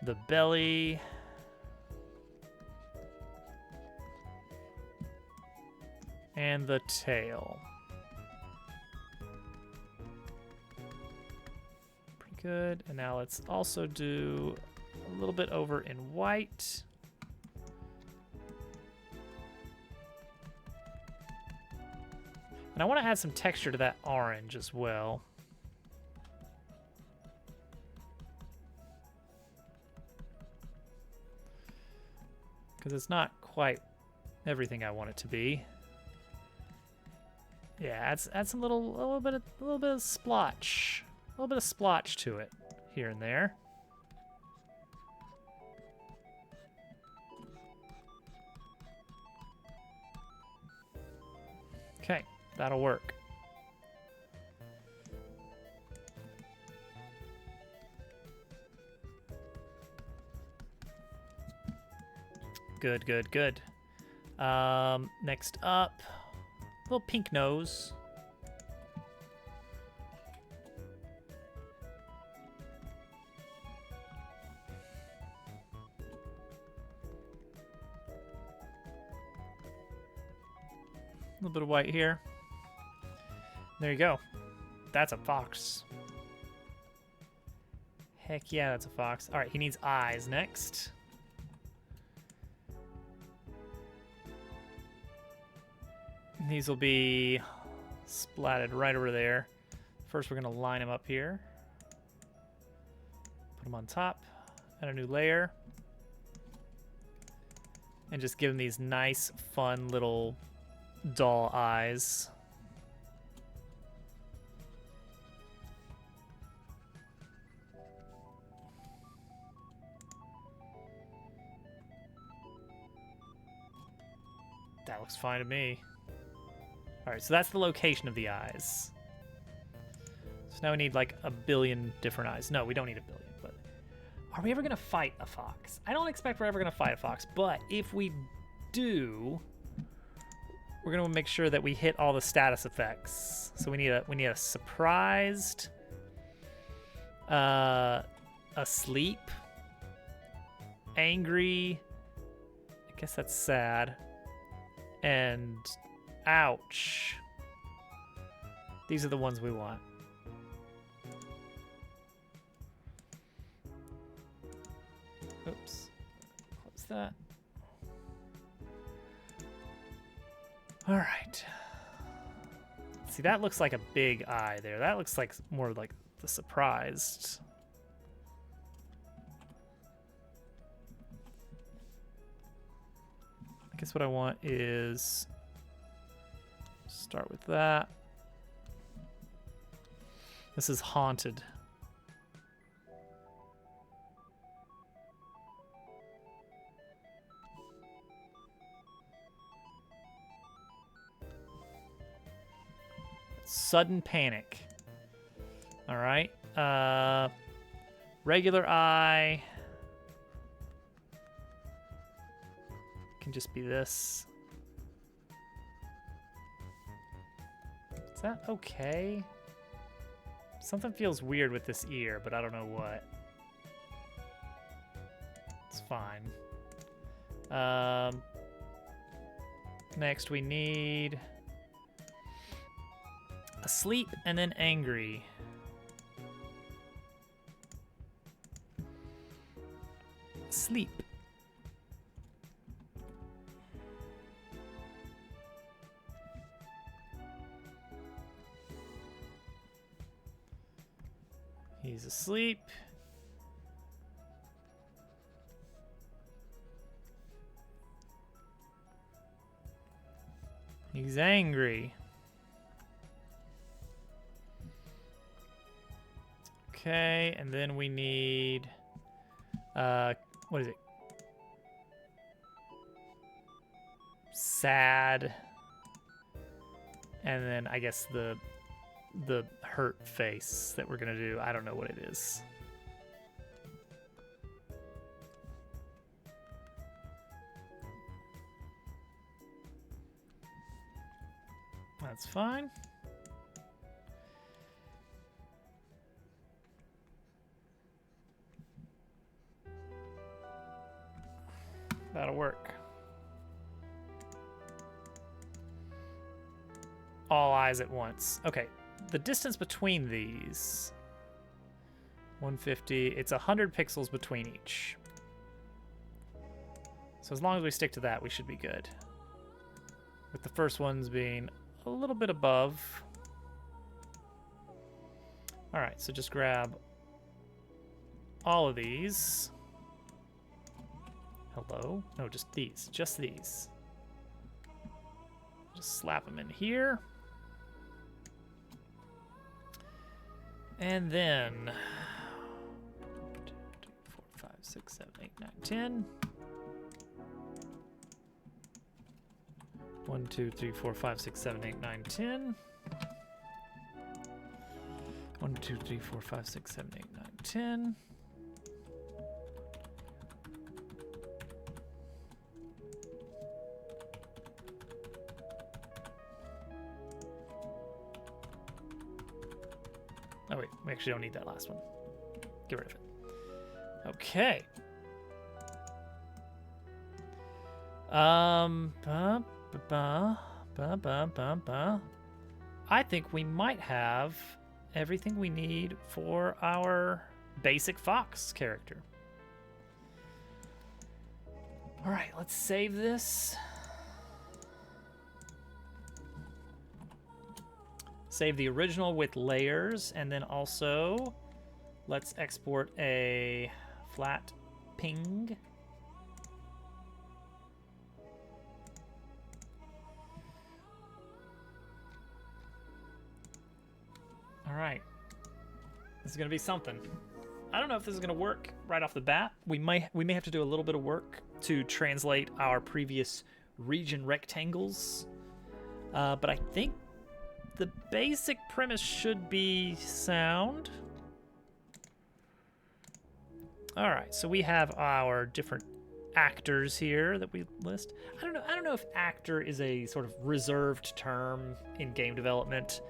The belly. And the tail. Pretty good. And now let's also do a little bit over in white. And I want to add some texture to that orange as well. Because it's not quite everything I want it to be. Yeah, add some little bit of splotch, a little bit of splotch to it here and there. Okay, that'll work. Good, good, good. Next up, little pink nose. A little bit of white here. There you go. That's a fox. Heck yeah, that's a fox. All right, he needs eyes next. These will be splatted right over there. First, we're going to line them up here. Put them on top. Add a new layer. And just give them these nice, fun little doll eyes. That looks fine to me. All right, so that's the location of the eyes. So now we need like a billion different eyes. No, we don't need a billion, but are we ever gonna fight a fox? I don't expect we're ever gonna fight a fox, but if we do, we're gonna make sure that we hit all the status effects. So we need a surprised, asleep, angry, I guess that's sad, and ouch. These are the ones we want. Oops. Close that. All right. See, that looks like a big eye there. That looks like more like the surprised. I guess what I want is start with that. This is haunted. Sudden panic. All right. Regular eye. Can just be this. Is that okay? Something feels weird with this ear, but I don't know what. It's fine. Next we need asleep and then angry. Sleep. He's asleep. He's angry. Okay, and then we need, what is it? Sad. And then I guess the hurt face that we're gonna do. I don't know what it is. That's fine. That'll work. All eyes at once. Okay, the distance between these, 150, it's 100 pixels between each. So as long as we stick to that, we should be good. With the first ones being a little bit above. All right, so just grab all of these. Hello? No, just these. Just these. Just slap them in here. And then 1, 2, 3, 4, 5, 6, 7, 8, 9, 10. 1, 2, 3, 4, 5, 6, 7, 8, 9, 10. 1, 2, 3, 4, 5, 6, 7, 8, 9, 10. Oh wait, we actually don't need that last one. Get rid of it. Okay. I think we might have everything we need for our basic Fox character. All right, let's save this. Save the original with layers, and then also let's export a flat ping. All right, this is gonna be something. I don't know if this is gonna work right off the bat. We may have to do a little bit of work to translate our previous region rectangles, but I think the basic premise should be sound. All right, so we have our different actors here that we list. I don't know if actor is a sort of reserved term in game development.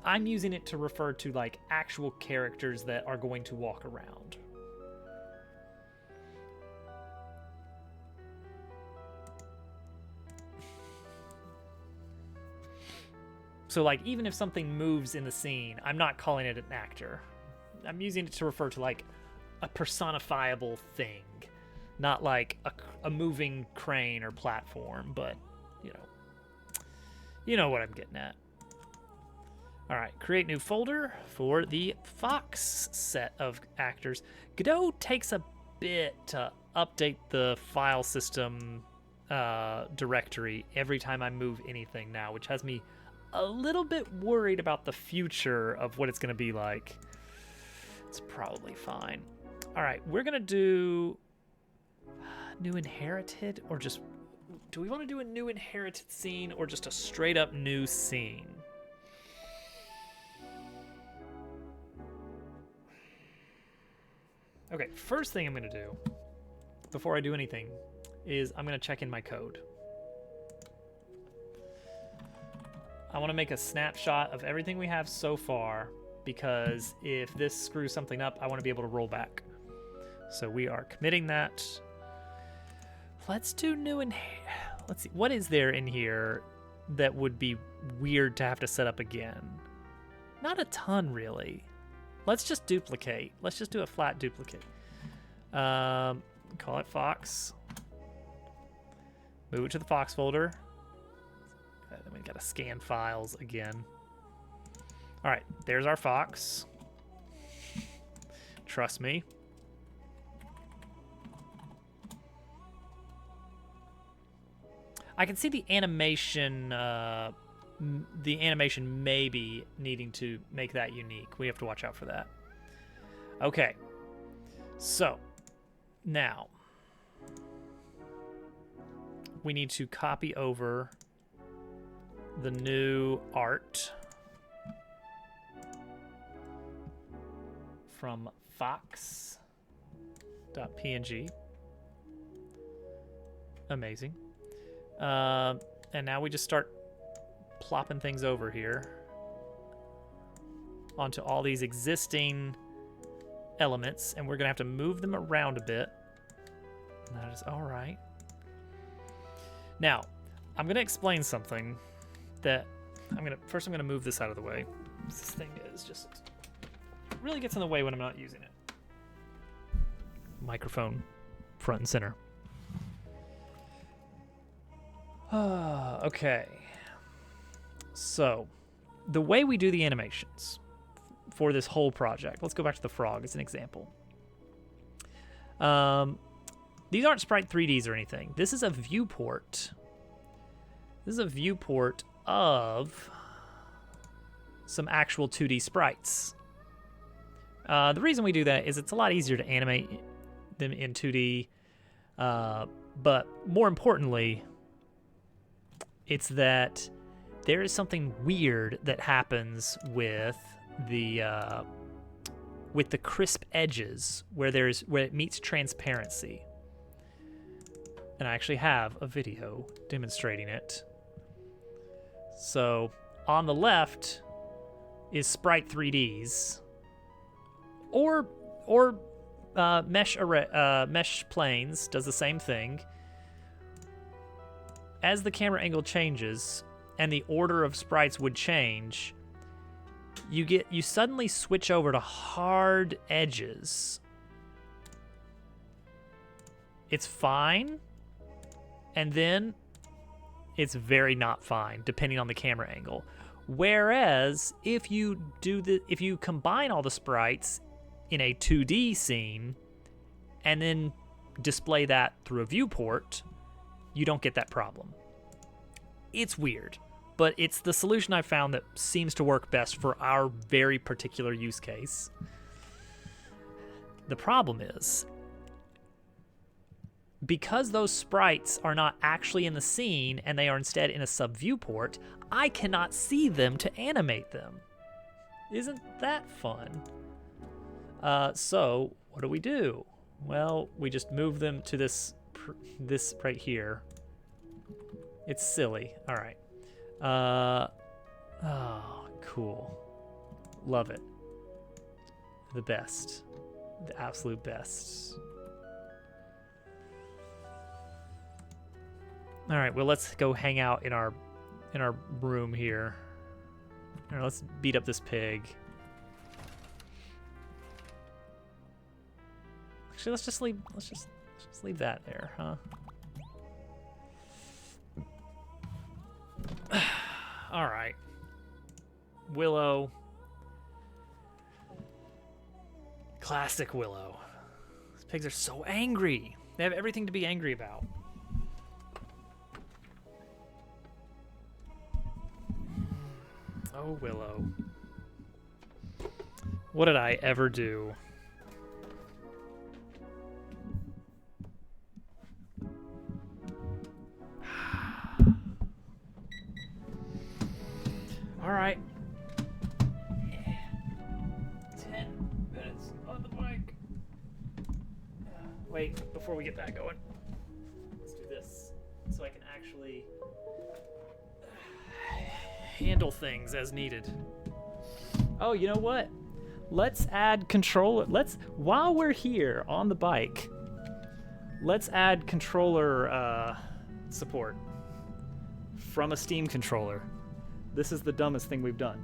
I'm using it to refer to like actual characters that are going to walk around. So like even if something moves in the scene, I'm not calling it an actor. I'm using it to refer to like a personifiable thing, not like a moving crane or platform, but you know what I'm getting at. All right, create new folder for the Fox set of actors. Godot takes a bit to update the file system directory every time I move anything now, which has me a little bit worried about the future of what it's going to be like. It's probably fine. All right, we're going to do new inherited, or just, do we want to do a new inherited scene or just a straight up new scene? Okay, first thing I'm going to do before I do anything is I'm going to check in my code. I want to make a snapshot of everything we have so far, because if this screws something up, I want to be able to roll back. So we are committing that. Let's do new let's see, what is there in here that would be weird to have to set up again? Not a ton, really. Let's just duplicate. Let's just do a flat duplicate. Call it Fox. Move it to the Fox folder. Then we gotta scan files again. All right, there's our Fox. Trust me. I can see the animation maybe needing to make that unique. We have to watch out for that. Okay, so now we need to copy over the new art from fox.png. Amazing. And now we just start plopping things over here onto all these existing elements, and we're gonna have to move them around a bit. That is all right. Now, I'm gonna explain something that I'm gonna move this out of the way. This thing is just really gets in the way when I'm not using it. Microphone front and center. Okay. So, the way we do the animations for this whole project. Let's go back to the frog as an example. These aren't Sprite 3Ds or anything. This is a viewport. This is a viewport of some actual 2D sprites. The reason we do that is it's a lot easier to animate them in 2D, but more importantly, it's that there is something weird that happens with the crisp edges where it meets transparency. And I actually have a video demonstrating it. So on the left is Sprite 3Ds, or Mesh Planes does the same thing. As the camera angle changes and the order of sprites would change, you suddenly switch over to hard edges. It's fine, and then it's very not fine depending on the camera angle. Whereas if you combine all the sprites in a 2D scene and then display that through a viewport, you don't get that problem. It's weird, but it's the solution I found that seems to work best for our very particular use case. The problem is, because those sprites are not actually in the scene and they are instead in a sub-viewport, I cannot see them to animate them. Isn't that fun? So what do? Well, we just move them to this right here. It's silly. All right. Oh, cool. Love it. The best. The absolute best. All right, well, let's go hang out in our room here. All right, let's beat up this pig. Actually, let's just leave that there, huh? All right. Willow. Classic Willow. These pigs are so angry. They have everything to be angry about. Oh, Willow. What did I ever do? All right. 10 minutes on the bike. Wait, before we get that going, let's do this so I can actually handle things as needed. Oh, you know what? Let's add controller. While we're here on the bike, let's add controller support from a Steam controller. This is the dumbest thing we've done.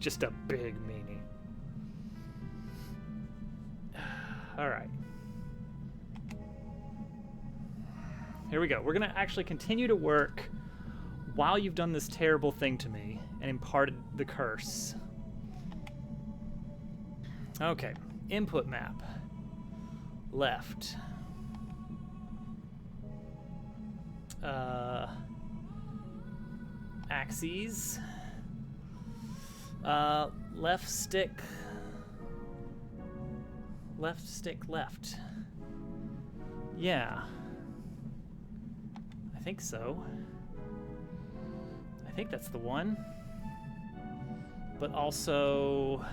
Just a big meanie. All right. Here we go. We're going to actually continue to work while you've done this terrible thing to me and imparted the curse. Okay. Input map. Left. Axes. Left stick. Left stick left. Yeah. I think so. I think that's the one. But also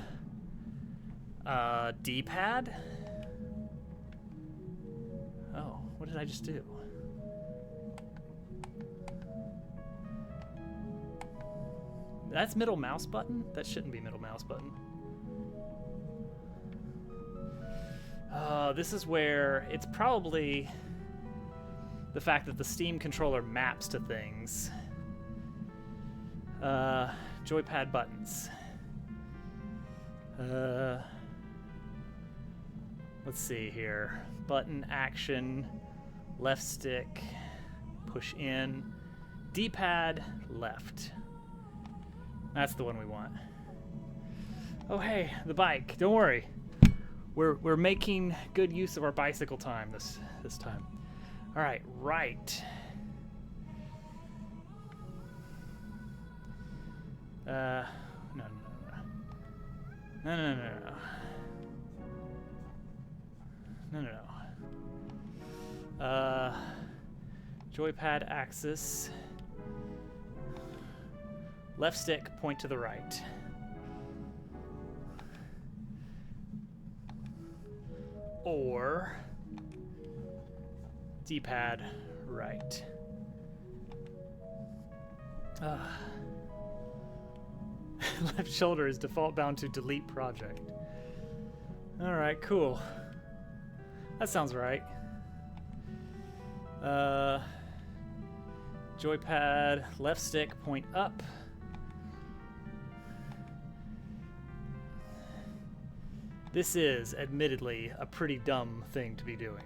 D-pad? Oh, what did I just do? That's middle mouse button? That shouldn't be middle mouse button. This is where it's probably the fact that the Steam controller maps to things. Joypad buttons. Let's see here. Button action, left stick, push in, D-pad, left. That's the one we want. Oh hey, the bike. Don't worry. We're making good use of our bicycle time this time. All right, right. No. Joypad axis. Left stick, point to the right. Or D-pad right. Left shoulder is default bound to delete project. All right, cool. That sounds right. Joypad left stick, point up. This is, admittedly, a pretty dumb thing to be doing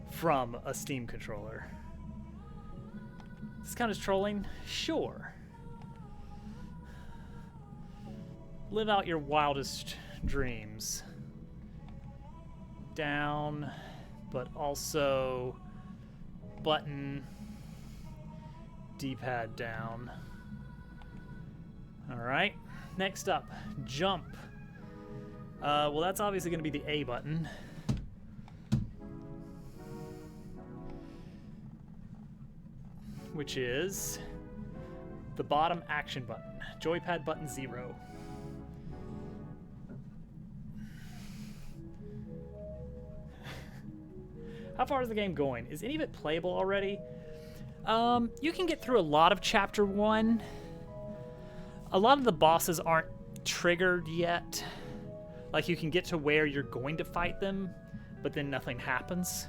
from a Steam controller. This kind of trolling? Sure. Live out your wildest dreams. Down, but also button, D-pad down. All right, next up, jump. Well, that's obviously going to be the A button. Which is the bottom action button. Joypad button 0. How far is the game going? Is any of it playable already? You can get through a lot of Chapter 1. A lot of the bosses aren't triggered yet. Like, you can get to where you're going to fight them, but then nothing happens.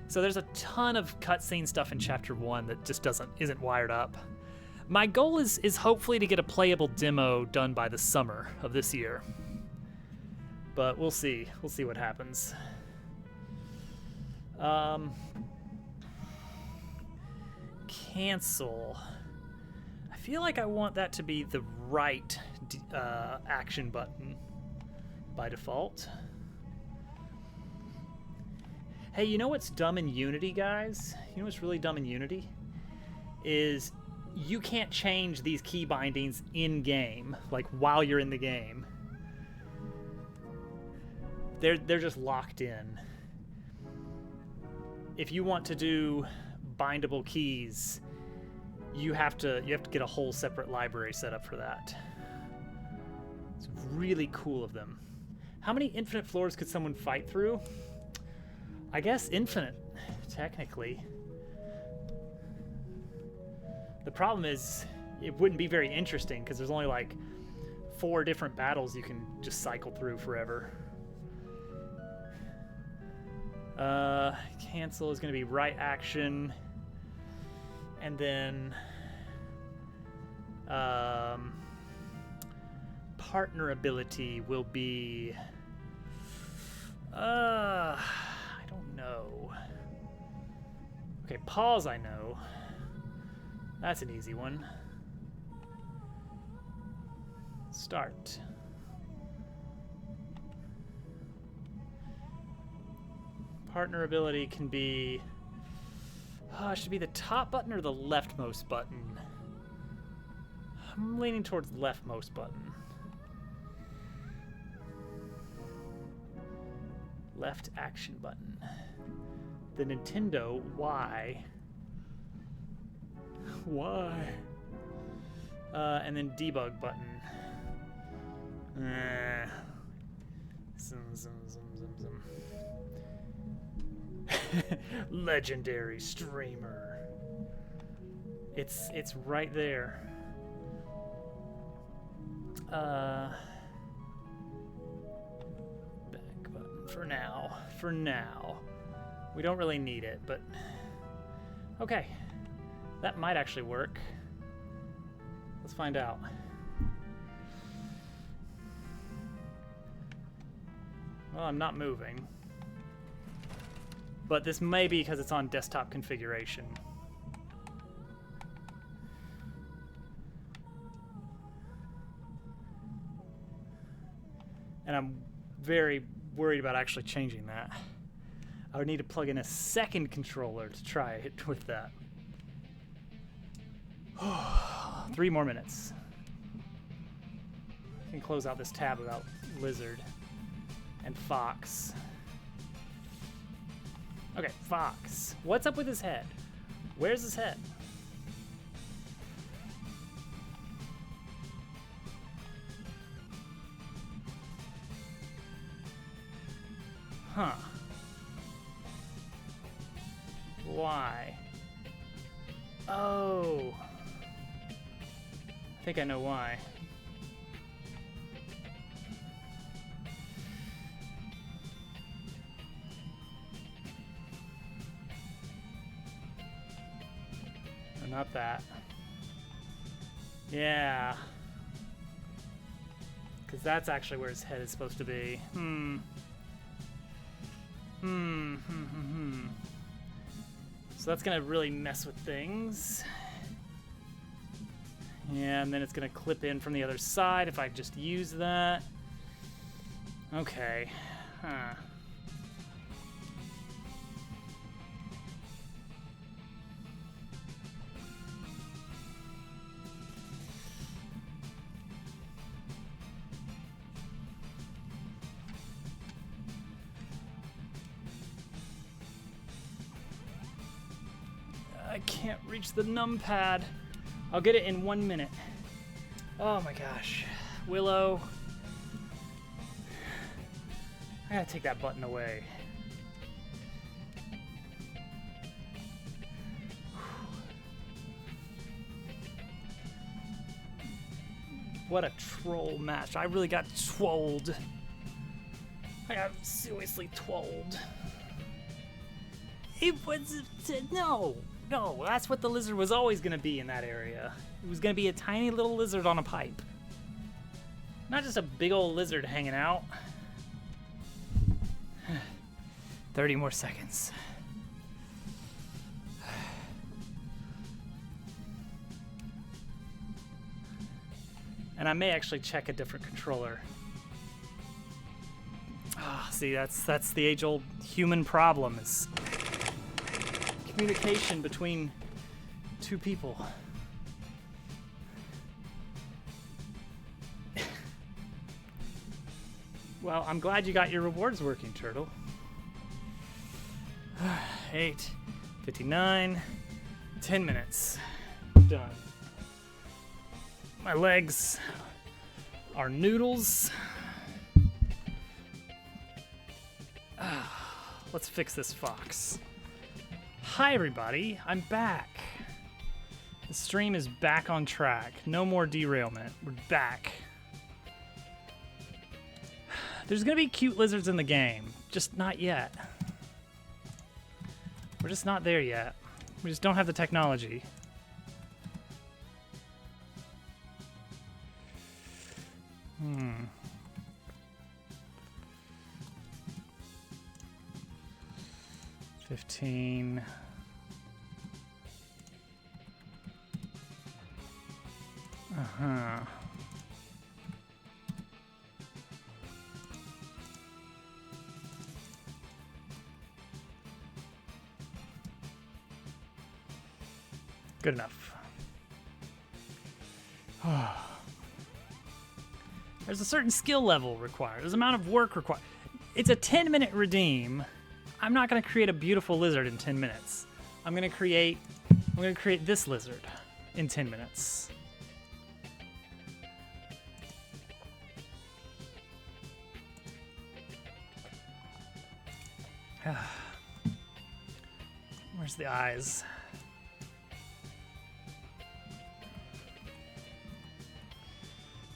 So there's a ton of cutscene stuff in Chapter 1 that just isn't wired up. My goal is hopefully to get a playable demo done by the summer of this year. But we'll see. We'll see what happens. Cancel. I feel like I want that to be the right action button by default. Hey, you know what's dumb in Unity, guys? You know what's really dumb in Unity? Is you can't change these key bindings in-game, like while you're in the game. They're just locked in. If you want to do bindable keys, you have to get a whole separate library set up for that. It's really cool of them. How many infinite floors could someone fight through? I guess infinite, technically. The problem is it wouldn't be very interesting because there's only like 4 different battles you can just cycle through forever. Cancel is going to be right action, and then partner ability will be I don't know. Okay, pause I know. That's an easy one. Start. Partner ability can be... it should be the top button or the leftmost button. I'm leaning towards leftmost button. Left action button. The Nintendo Y. Why? And then debug button. Zoom, zoom, zoom, zoom, zoom. Legendary streamer. It's right there. Back button for now. For now. We don't really need it, but okay. That might actually work. Let's find out. Well, I'm not moving. But this may be because it's on desktop configuration. And I'm very worried about actually changing that. I would need to plug in a second controller to try it with that. 3 more minutes. I can close out this tab without Lizard and Fox. Okay, Fox. What's up with his head? Where's his head? Huh. Why? Oh. I think I know why. No, not that. Yeah. Because that's actually where his head is supposed to be. So that's gonna really mess with things. Yeah, and then it's gonna clip in from the other side if I just use that. Okay. Huh. I can't reach the numpad. I'll get it in 1 minute. Oh my gosh. Willow. I gotta take that button away. What a troll match. I really got trolled. I got seriously trolled. It was... No! No, that's what the lizard was always going to be in that area. It was going to be a tiny little lizard on a pipe. Not just a big old lizard hanging out. 30 more seconds. And I may actually check a different controller. Ah, see, that's the age-old human problem is communication between two people. Well, I'm glad you got your rewards working, Turtle. 8:59, 10 minutes. Done. My legs are noodles. Let's fix this fox. Hi everybody, I'm back. The stream is back on track. No more derailment. We're back. There's gonna be cute lizards in the game, just not yet. We're just not there yet. We just don't have the technology. Hmm. $15. Uh-huh. Good enough. There's a certain skill level required. There's an amount of work required. It's a 10-minute redeem. I'm not going to create a beautiful lizard in 10 minutes. I'm going to create this lizard in 10 minutes. Where's the eyes?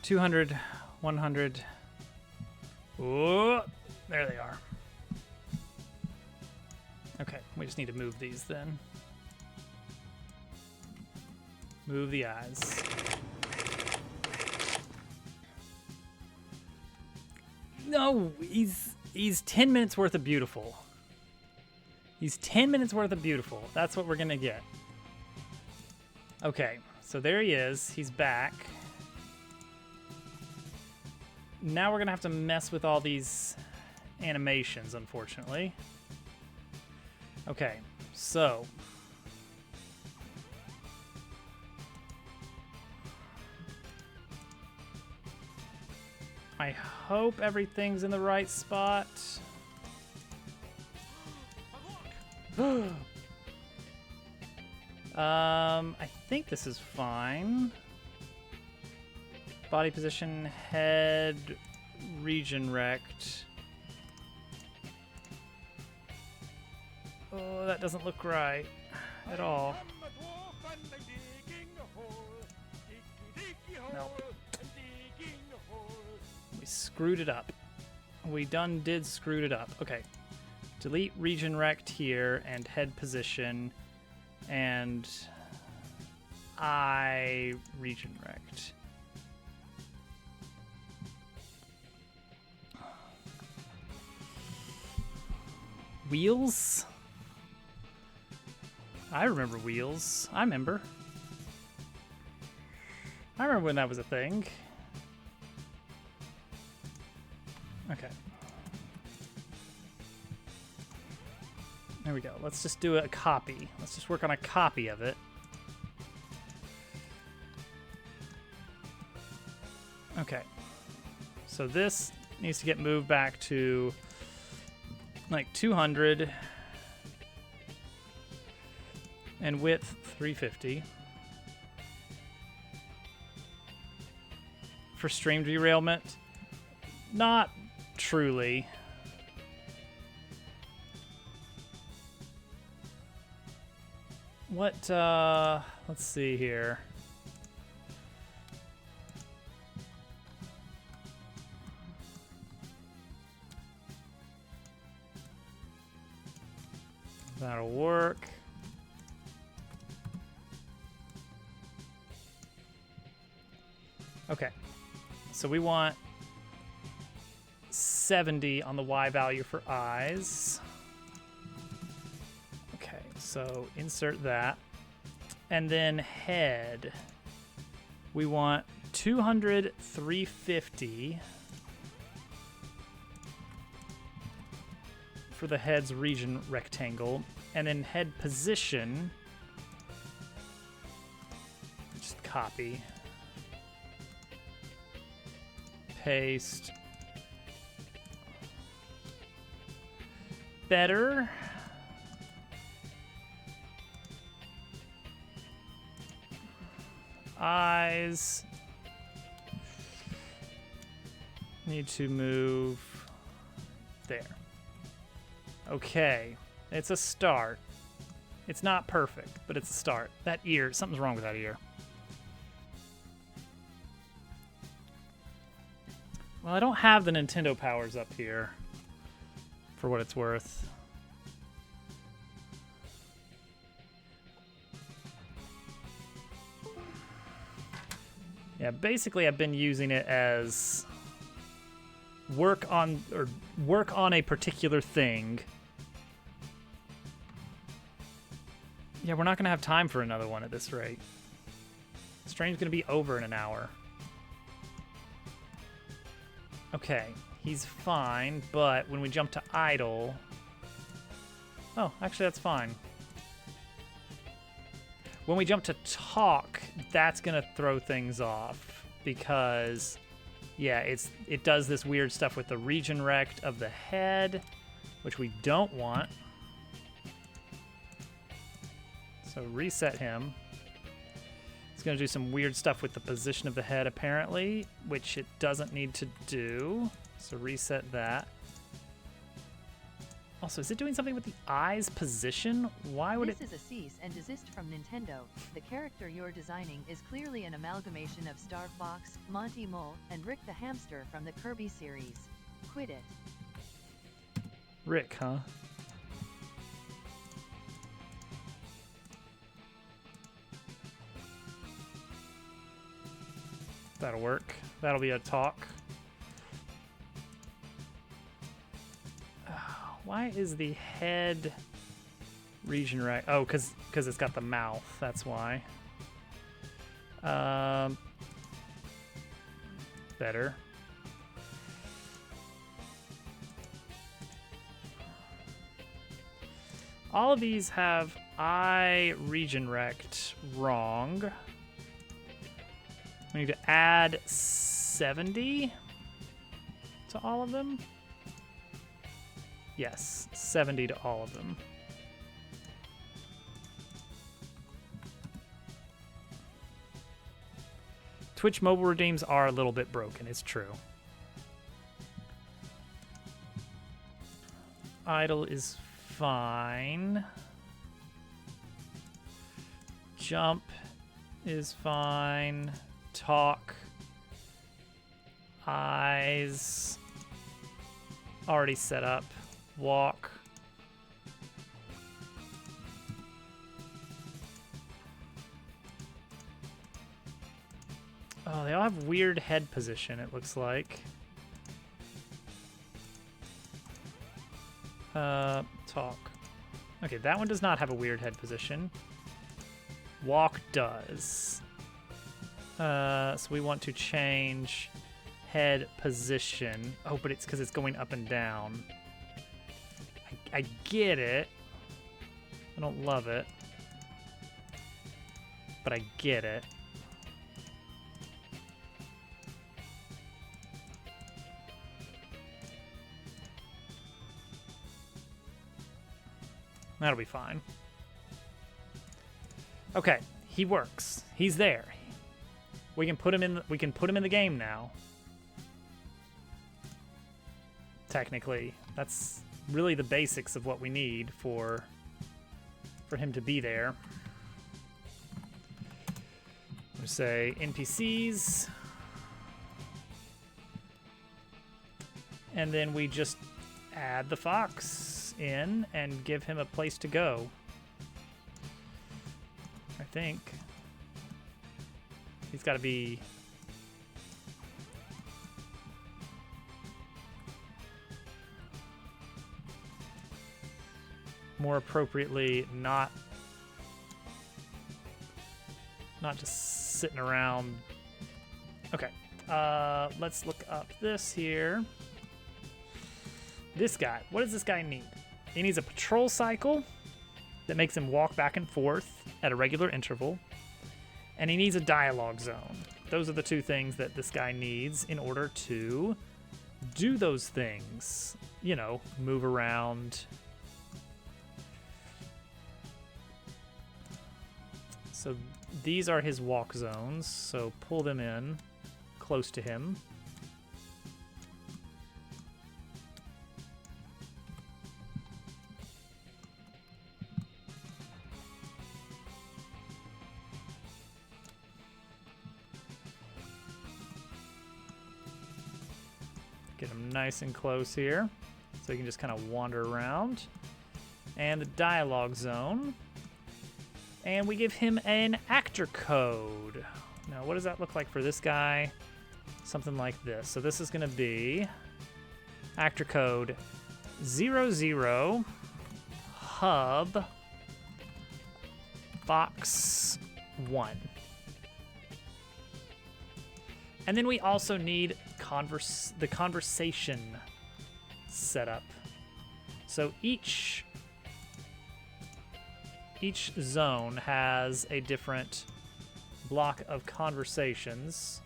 200, 100. Oh, there they are. Okay, we just need to move these then. Move the eyes. No, he's 10 minutes worth of beautiful. He's 10 minutes worth of beautiful. That's what we're gonna get. Okay, so there he is. He's back. Now we're gonna have to mess with all these animations, unfortunately. Okay, so I hope everything's in the right spot. I think this is fine. Body position, head, region rect. Oh, that doesn't look right at all. Nope. We screwed it up. We did screwed it up. Okay. Delete region rect here and head position and eye region rect. Wheels? I remember wheels. I remember when that was a thing. Okay. There we go. Let's just do a copy. Let's just work on a copy of it. Okay. So this needs to get moved back to like 200 and width 350. For stream derailment, not truly. What, let's see here. That'll work. Okay, so we want 70 on the Y value for eyes. Okay, so insert that. And then head. We want 200, 350 for the head's region rectangle. And then head position. Just copy. Paste. Better. Eyes. Need to move there. Okay. It's a start. It's not perfect, but it's a start. That ear, something's wrong with that ear. Well, I don't have the Nintendo powers up here, for what it's worth. Yeah, basically I've been using it as work on a particular thing. Yeah, we're not gonna have time for another one at this rate. Stream's gonna be over in an hour. Okay, he's fine, but when we jump to idle... Oh, actually that's fine. When we jump to talk, that's gonna throw things off because, yeah, it does this weird stuff with the region rect of the head, which we don't want. So reset him. It's going to do some weird stuff with the position of the head, apparently, which it doesn't need to do. So reset that. Also, is it doing something with the eye's position? Why would This is a cease and desist from Nintendo. The character you're designing is clearly an amalgamation of Star Fox, Monty Mole, and Rick the Hamster from the Kirby series. Quit it. Rick, huh? That'll work. That'll be a talk. Why is the head region right? Oh, because it's got the mouth. That's why. Better. All of these have eye region rect wrong. We need to add 70 to all of them. Yes, 70 to all of them. Twitch mobile redeems are a little bit broken, it's true. Idle is fine. Jump is fine. Talk. Eyes. Already set up. Walk. Oh, they all have weird head position, it looks like. Talk. Okay, that one does not have a weird head position. Walk does. So we want to change head position. Oh, but it's because it's going up and down. I get it. I don't love it. But I get it. That'll be fine. Okay, he works. He's there. We can put him in. We can put him in the game now. Technically, that's really the basics of what we need for him to be there. We say NPCs, and then we just add the fox in and give him a place to go. I think he's got to be more appropriately not just sitting around. Okay, let's look up this here. This guy, what does this guy need? He needs a patrol cycle that makes him walk back and forth at a regular interval, and he needs a dialogue zone. Those are the two things that this guy needs in order to do those things. You know, move around. So these are his walk zones, so pull them in close to him. Get him nice and close here, so he can just kind of wander around. And the dialogue zone. And we give him an actor code. Now, what does that look like for this guy? Something like this. So this is going to be actor code 00 hub fox 1. And then we also need the conversation setup. So each zone has a different block of conversations.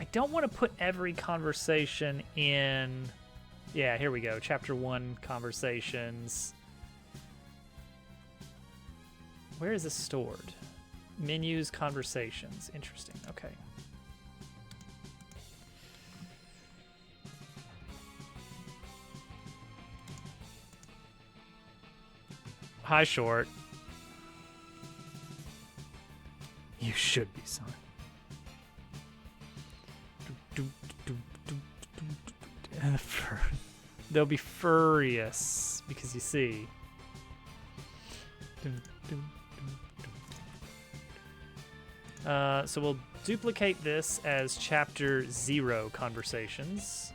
I don't want to put every conversation in. Yeah, here we go. Chapter 1 conversations. Where is this stored? Menus, conversations. Interesting. Okay. Hi, Short. You should be sorry. They'll be furious because you see. So we'll duplicate this as chapter 0 conversations.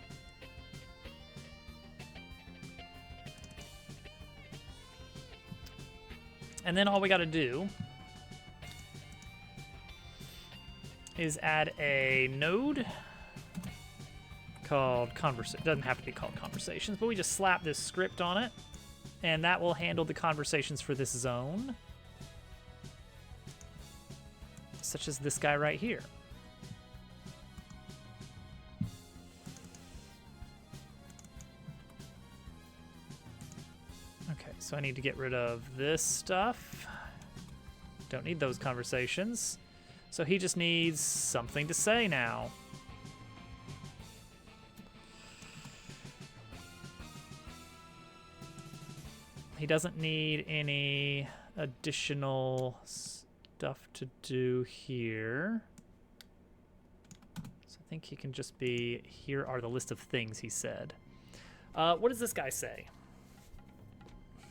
And then all we got to do is add a node called conversation. Doesn't have to be called conversations, but we just slap this script on it, and that will handle the conversations for this zone, such as this guy right here. Okay, so I need to get rid of this stuff. Don't need those conversations. So he just needs something to say now. He doesn't need any additional stuff to do here. So I think he can just be, here are the list of things he said. What does this guy say?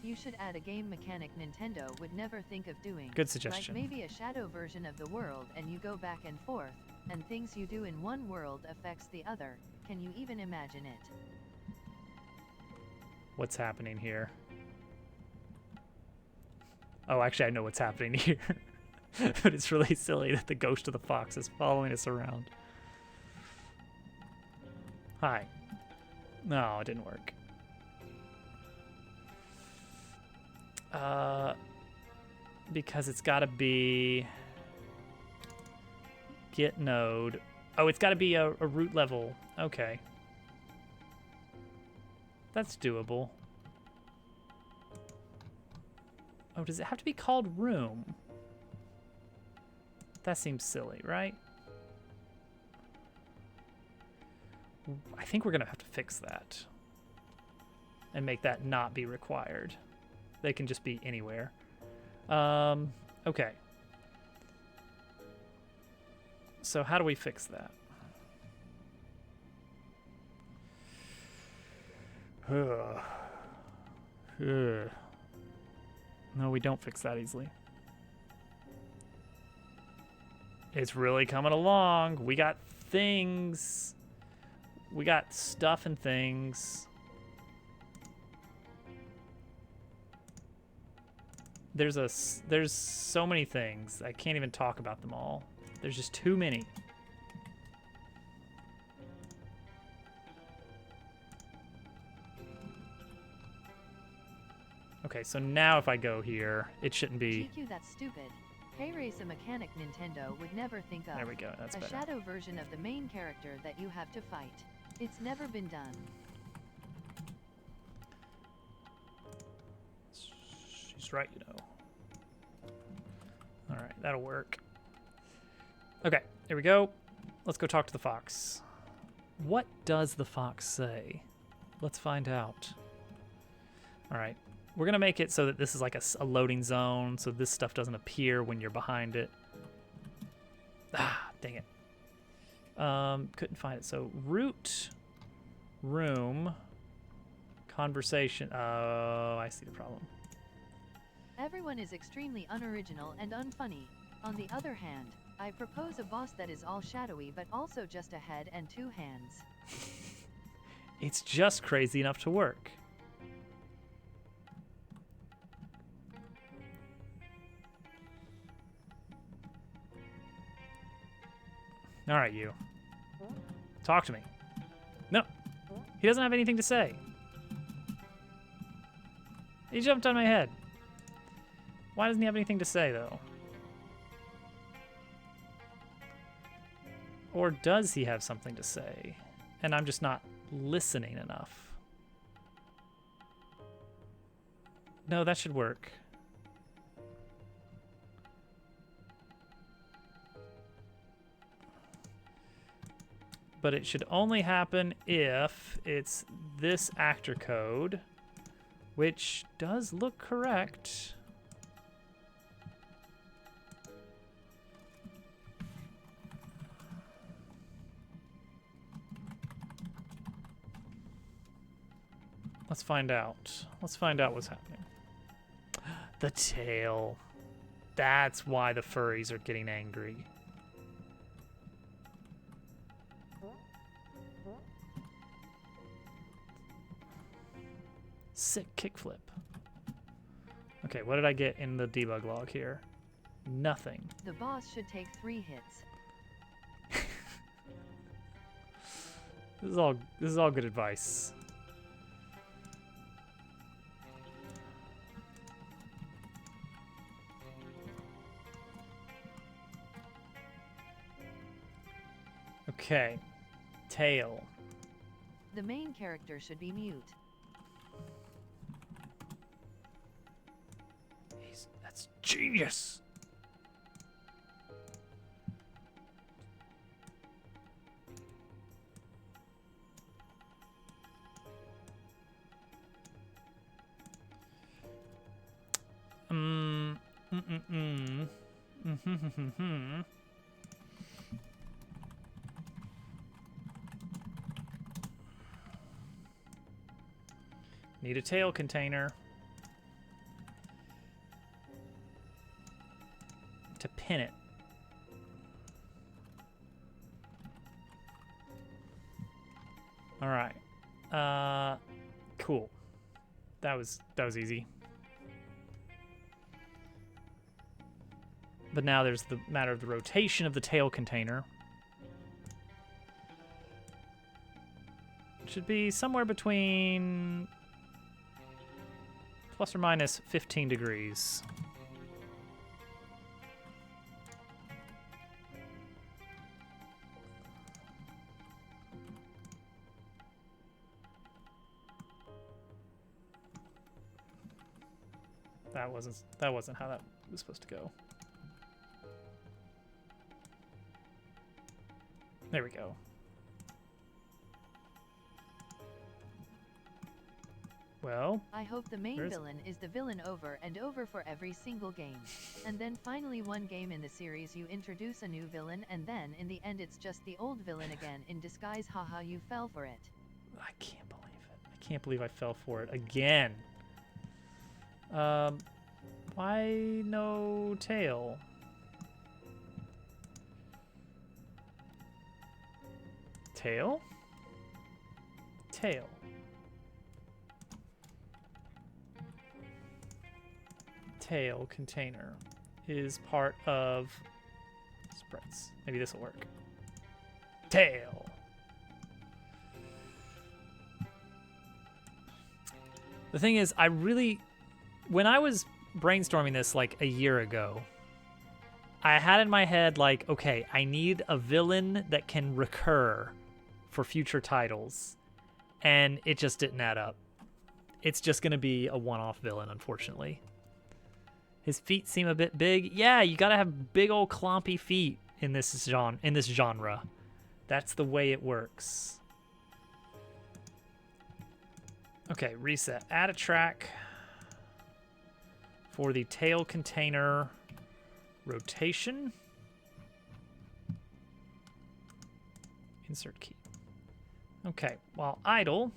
You should add a game mechanic Nintendo would never think of doing. Good suggestion. Like maybe a shadow version of the world and you go back and forth, and things you do in one world affects the other. Can you even imagine it? What's happening here? Oh, actually, I know what's happening here. But it's really silly that the ghost of the fox is following us around. Hi. No, it didn't work. Because it's got to be get node. Oh, it's got to be a root level. Okay. That's doable. Oh, does it have to be called room? That seems silly, right? I think we're going to have to fix that and make that not be required. They can just be anywhere. Okay. So how do we fix that? No, we don't fix that easily. It's really coming along. We got things. We got stuff and things. There's so many things. I can't even talk about them all. There's just too many. Okay, so now if I go here, it shouldn't be... GQ, that's stupid. Hey, race a mechanic Nintendo would never think of. There we go, that's a better. Shadow version of the main character that you have to fight. It's never been done. She's right, you know. All right, that'll work. Okay, here we go. Let's go talk to the fox. What does the fox say? Let's find out. All right, we're gonna make it so that this is like a loading zone, so this stuff doesn't appear when you're behind it. Ah, dang it. Couldn't find it. So root, room, conversation. Oh, I see the problem. Everyone is extremely unoriginal and unfunny. On the other hand, I propose a boss that is all shadowy but also just a head and two hands. It's just crazy enough to work. All right, you. Talk to me. No, he doesn't have anything to say. He jumped on my head. Why doesn't he have anything to say, though? Or does he have something to say? And I'm just not listening enough. No, that should work. But it should only happen if it's this actor code, which does look correct. Let's find out. Let's find out what's happening. The tail. That's why the furries are getting angry. Sick kickflip. Okay, what did I get in the debug log here? Nothing. The boss should take 3 hits. This is all good advice. Okay. Tail. The main character should be mute. That's genius. Need a tail container to pin it. All right. Cool. That was easy. But now there's the matter of the rotation of the tail container. It should be somewhere between plus or minus 15 degrees. That wasn't how that was supposed to go. There we go. Well, I hope the main villain is the villain over and over for every single game. And then finally one game in the series you introduce a new villain and then in the end it's just the old villain again in disguise. Haha, you fell for it. I can't believe it. I can't believe I fell for it again. Why no tail? Tail? Tail. Tail container is part of spreads. Maybe this will work. Tail. The thing is, when I was brainstorming this like a year ago, I had in my head like, okay, I need a villain that can recur for future titles, and it just didn't add up. It's just going to be a one-off villain, unfortunately. His feet seem a bit big. Yeah, you got to have big old clompy feet in this genre. That's the way it works. Okay, reset. Add a track for the tail container rotation. Insert key. Okay, while idle,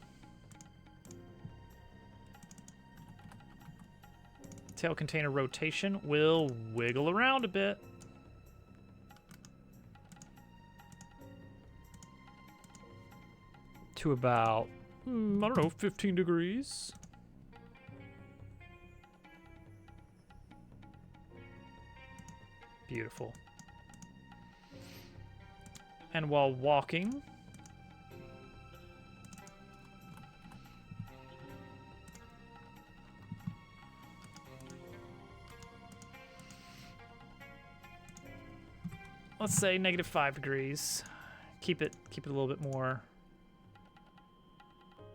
tail container rotation will wiggle around a bit. To about, I don't know, 15 degrees. Beautiful. And while walking, let's say -5 degrees. Keep it a little bit more.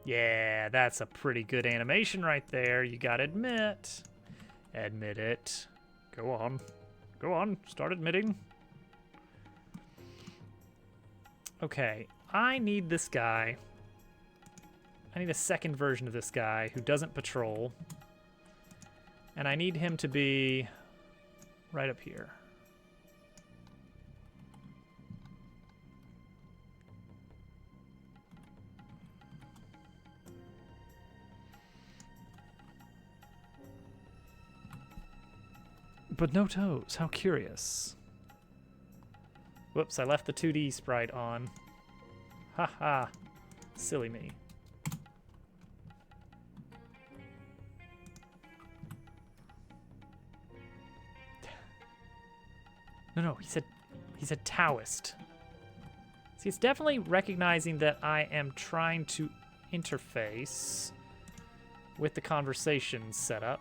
Yeah, that's a pretty good animation right there. You gotta admit. Admit it. Go on. Go on, start admitting. Okay, I need this guy. I need a second version of this guy who doesn't patrol. And I need him to be right up here. But no toes. How curious. Whoops, I left the 2D sprite on. Haha. Silly me. No, he said Taoist. See, it's definitely recognizing that I am trying to interface with the conversation setup.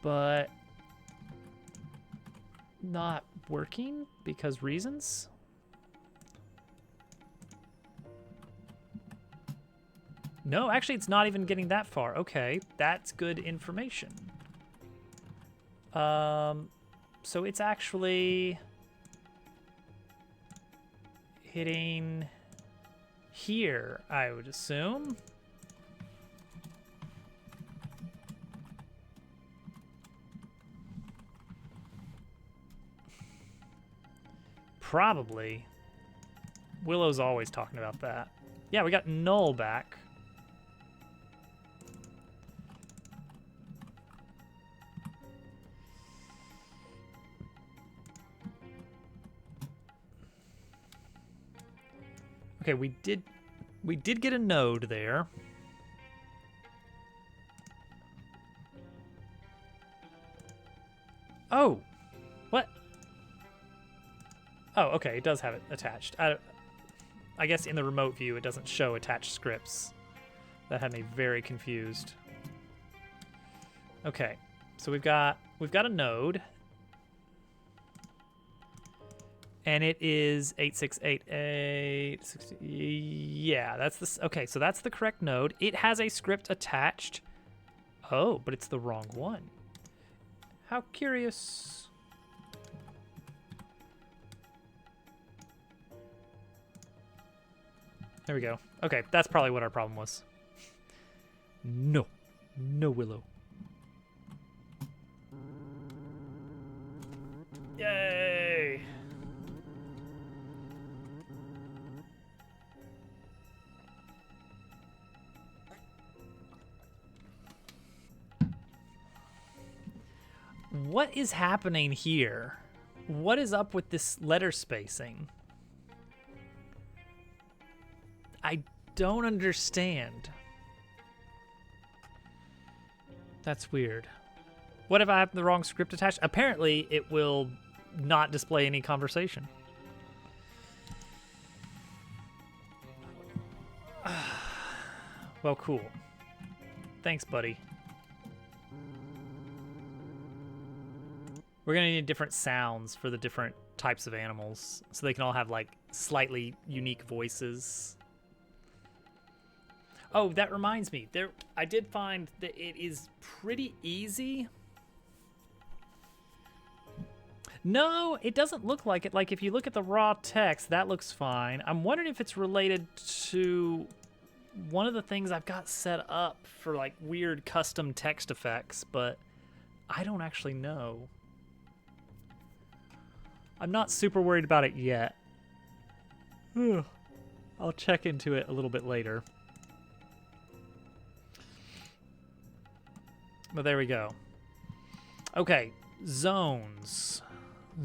But not working because reasons. No, actually, it's not even getting that far. Okay, that's good information. So it's actually hitting here, I would assume. Probably. Willow's always talking about that. Yeah, we got null back. Okay, we did get a node there. Oh, what? Oh, okay, it does have it attached. I guess in the remote view, it doesn't show attached scripts. That had me very confused. Okay, so we've got a node. And it is 868860. Yeah, that's the okay, so that's the correct node. It has a script attached. Oh, but it's the wrong one. How curious. There we go. Okay, that's probably what our problem was. No. No, Willow. Yay! What is happening here? What is up with this letter spacing? I don't understand. That's weird. What if I have the wrong script attached? Apparently, it will not display any conversation. Well, cool. Thanks, buddy. We're gonna need different sounds for the different types of animals, so they can all have like slightly unique voices. Oh, that reminds me. I did find that it is pretty easy. No, it doesn't look like it. Like if you look at the raw text, that looks fine. I'm wondering if it's related to one of the things I've got set up for like weird custom text effects, but I don't actually know. I'm not super worried about it yet. I'll check into it a little bit later. But there we go. Okay, zones.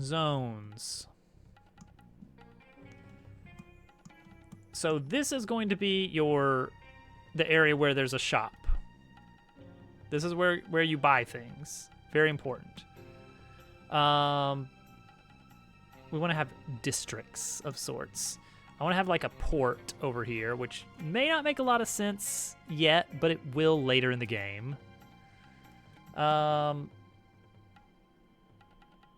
Zones. So this is going to be the area where there's a shop. This is where you buy things. Very important. We want to have districts of sorts. I want to have like a port over here, which may not make a lot of sense yet, but it will later in the game. And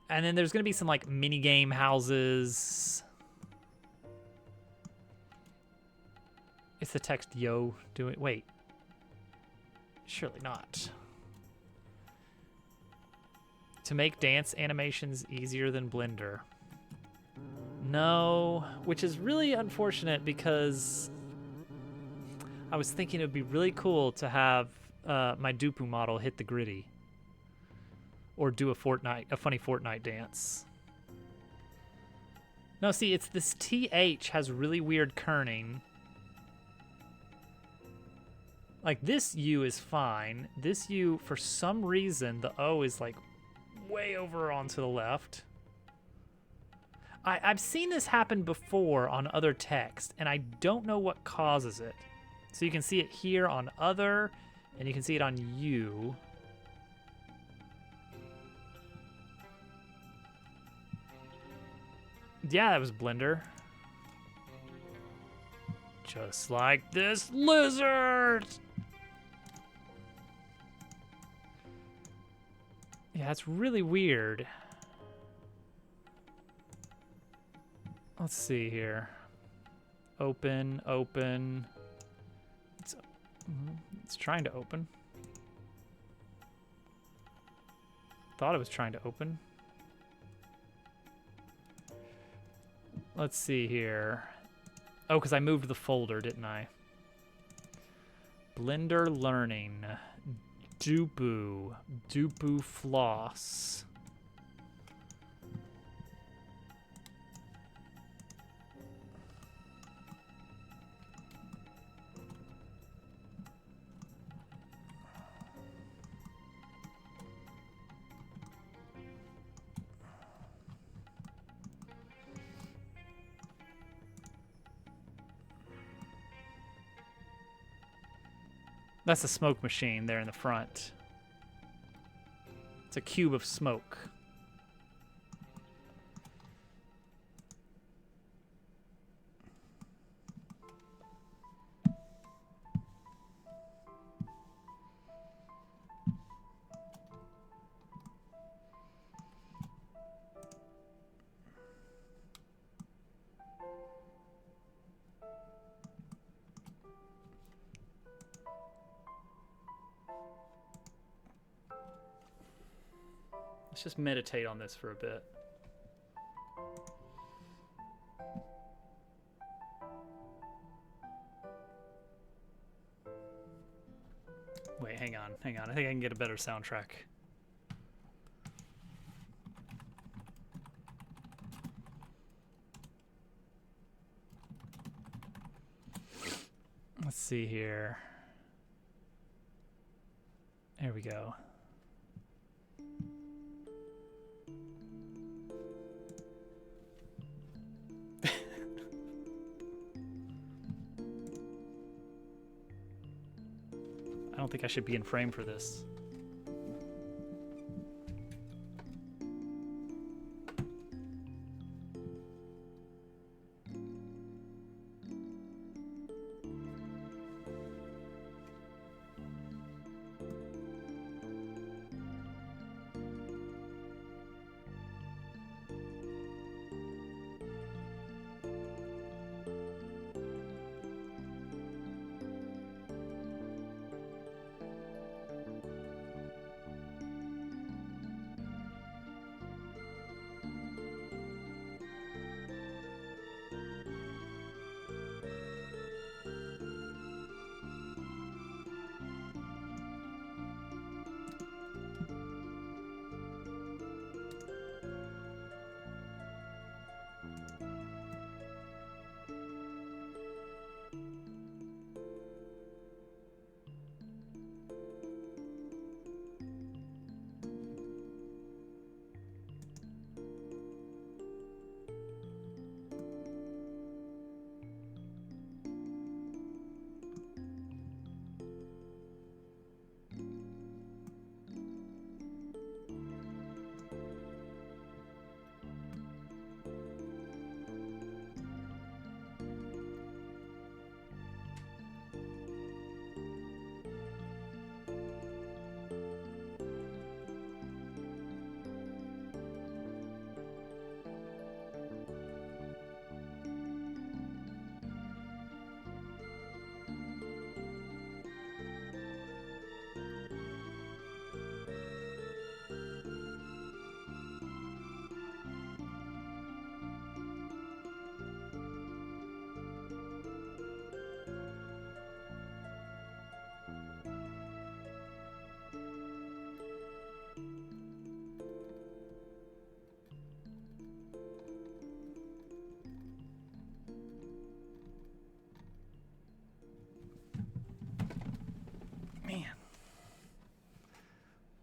then there's going to be some like mini game houses. Is the text yo doing? Wait. Surely not. To make dance animations easier than Blender. No, which is really unfortunate because I was thinking it would be really cool to have my Dupu model hit the gritty. Or do a funny Fortnite dance. No, see, it's this TH has really weird kerning. Like this U is fine. This U, for some reason, the O is like way over onto the left. I've seen this happen before on other text, and I don't know what causes it. So you can see it here on other, and you can see it on U. Yeah, that was Blender. Just like this lizard! Yeah, it's really weird. Let's see here. Open, open. It's trying to open. Thought it was trying to open. Let's see here. Oh, because I moved the folder, didn't I? Blender Learning. Dupu. Dupu Floss. That's a smoke machine there in the front. It's a cube of smoke. Let's just meditate on this for a bit. Wait, hang on. I think I can get a better soundtrack. Let's see here. There we go. I don't think I should be in frame for this.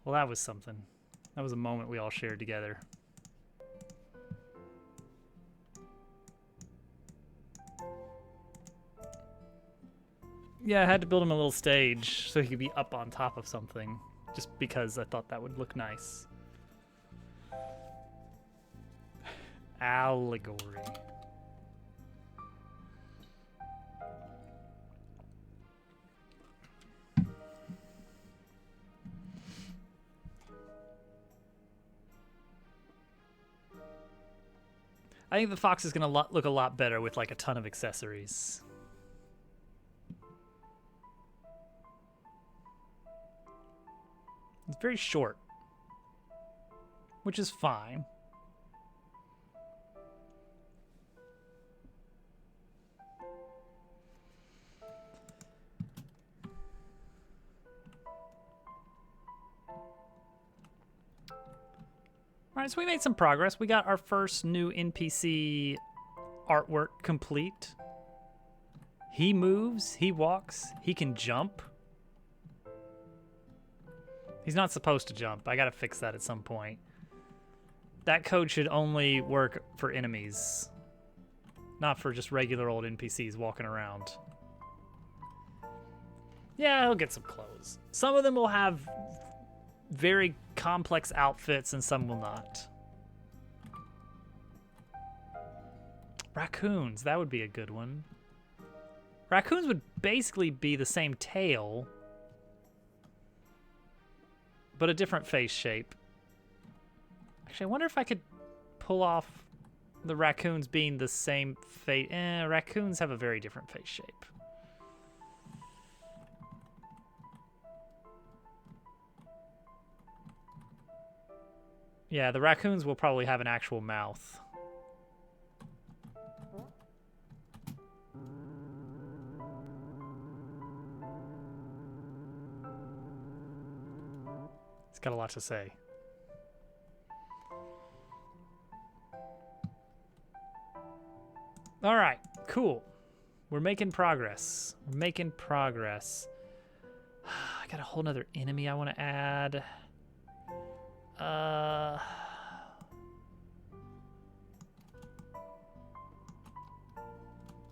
Well, that was something. That was a moment we all shared together. Yeah, I had to build him a little stage so he could be up on top of something, just because I thought that would look nice. Allegory. I think the fox is going to look a lot better with like a ton of accessories. It's very short, which is fine. All right, so we made some progress. We got our first new NPC artwork complete. He moves, he walks, he can jump. He's not supposed to jump. I gotta fix that at some point. That code should only work for enemies, not for just regular old NPCs walking around. Yeah, he'll get some clothes. Some of them will have very complex outfits and some will not. Raccoons, that would be a good one. Raccoons would basically be the same tail, but a different face shape. Actually, I wonder if I could pull off the raccoons being the same face. Raccoons have a very different face shape. Yeah, the raccoons will probably have an actual mouth. It's got a lot to say. All right, cool. We're making progress. We're making progress. I got a whole nother enemy I want to add.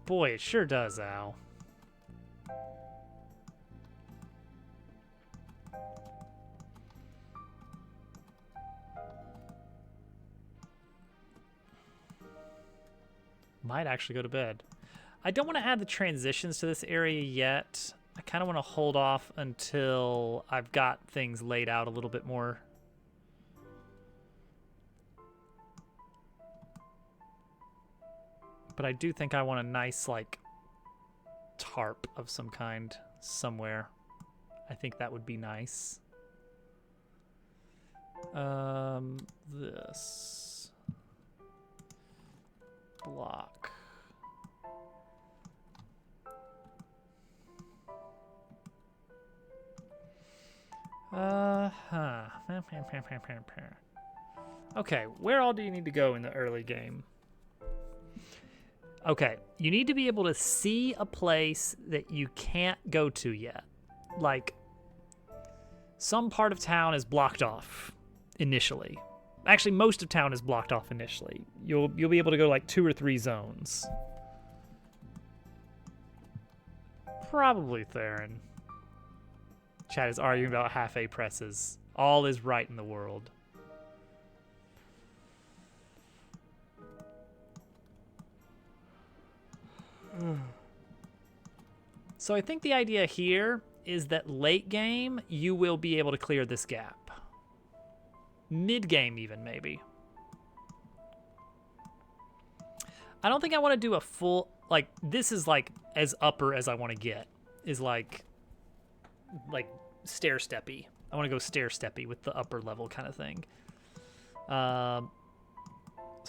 Boy, it sure does, Al. Might actually go to bed. I don't want to add the transitions to this area yet. I kind of want to hold off until I've got things laid out a little bit more. But I do think I want a nice, like, tarp of some kind somewhere. I think that would be nice. This block. Okay, where all do you need to go in the early game? Okay, you need to be able to see a place that you can't go to yet. Like, some part of town is blocked off initially. Actually, most of town is blocked off initially. You'll be able to go like 2 or 3 zones. Probably Theron. Chat is arguing about half-A presses. All is right in the world. So I think the idea here is that late game, you will be able to clear this gap. Mid game even, maybe. I don't think I want to do a full, like, this is like as upper as I want to get. Is like stair-steppy. I want to go stair-steppy with the upper level kind of thing. So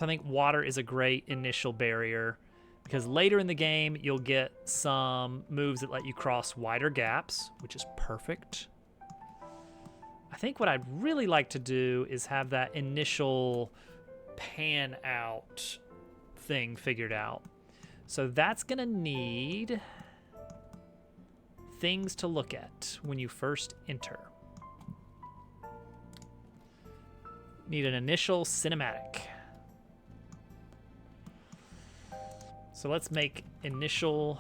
I think water is a great initial barrier. Because later in the game, you'll get some moves that let you cross wider gaps, which is perfect. I think what I'd really like to do is have that initial pan out thing figured out. So that's going to need things to look at when you first enter. Need an initial cinematic. So let's make initial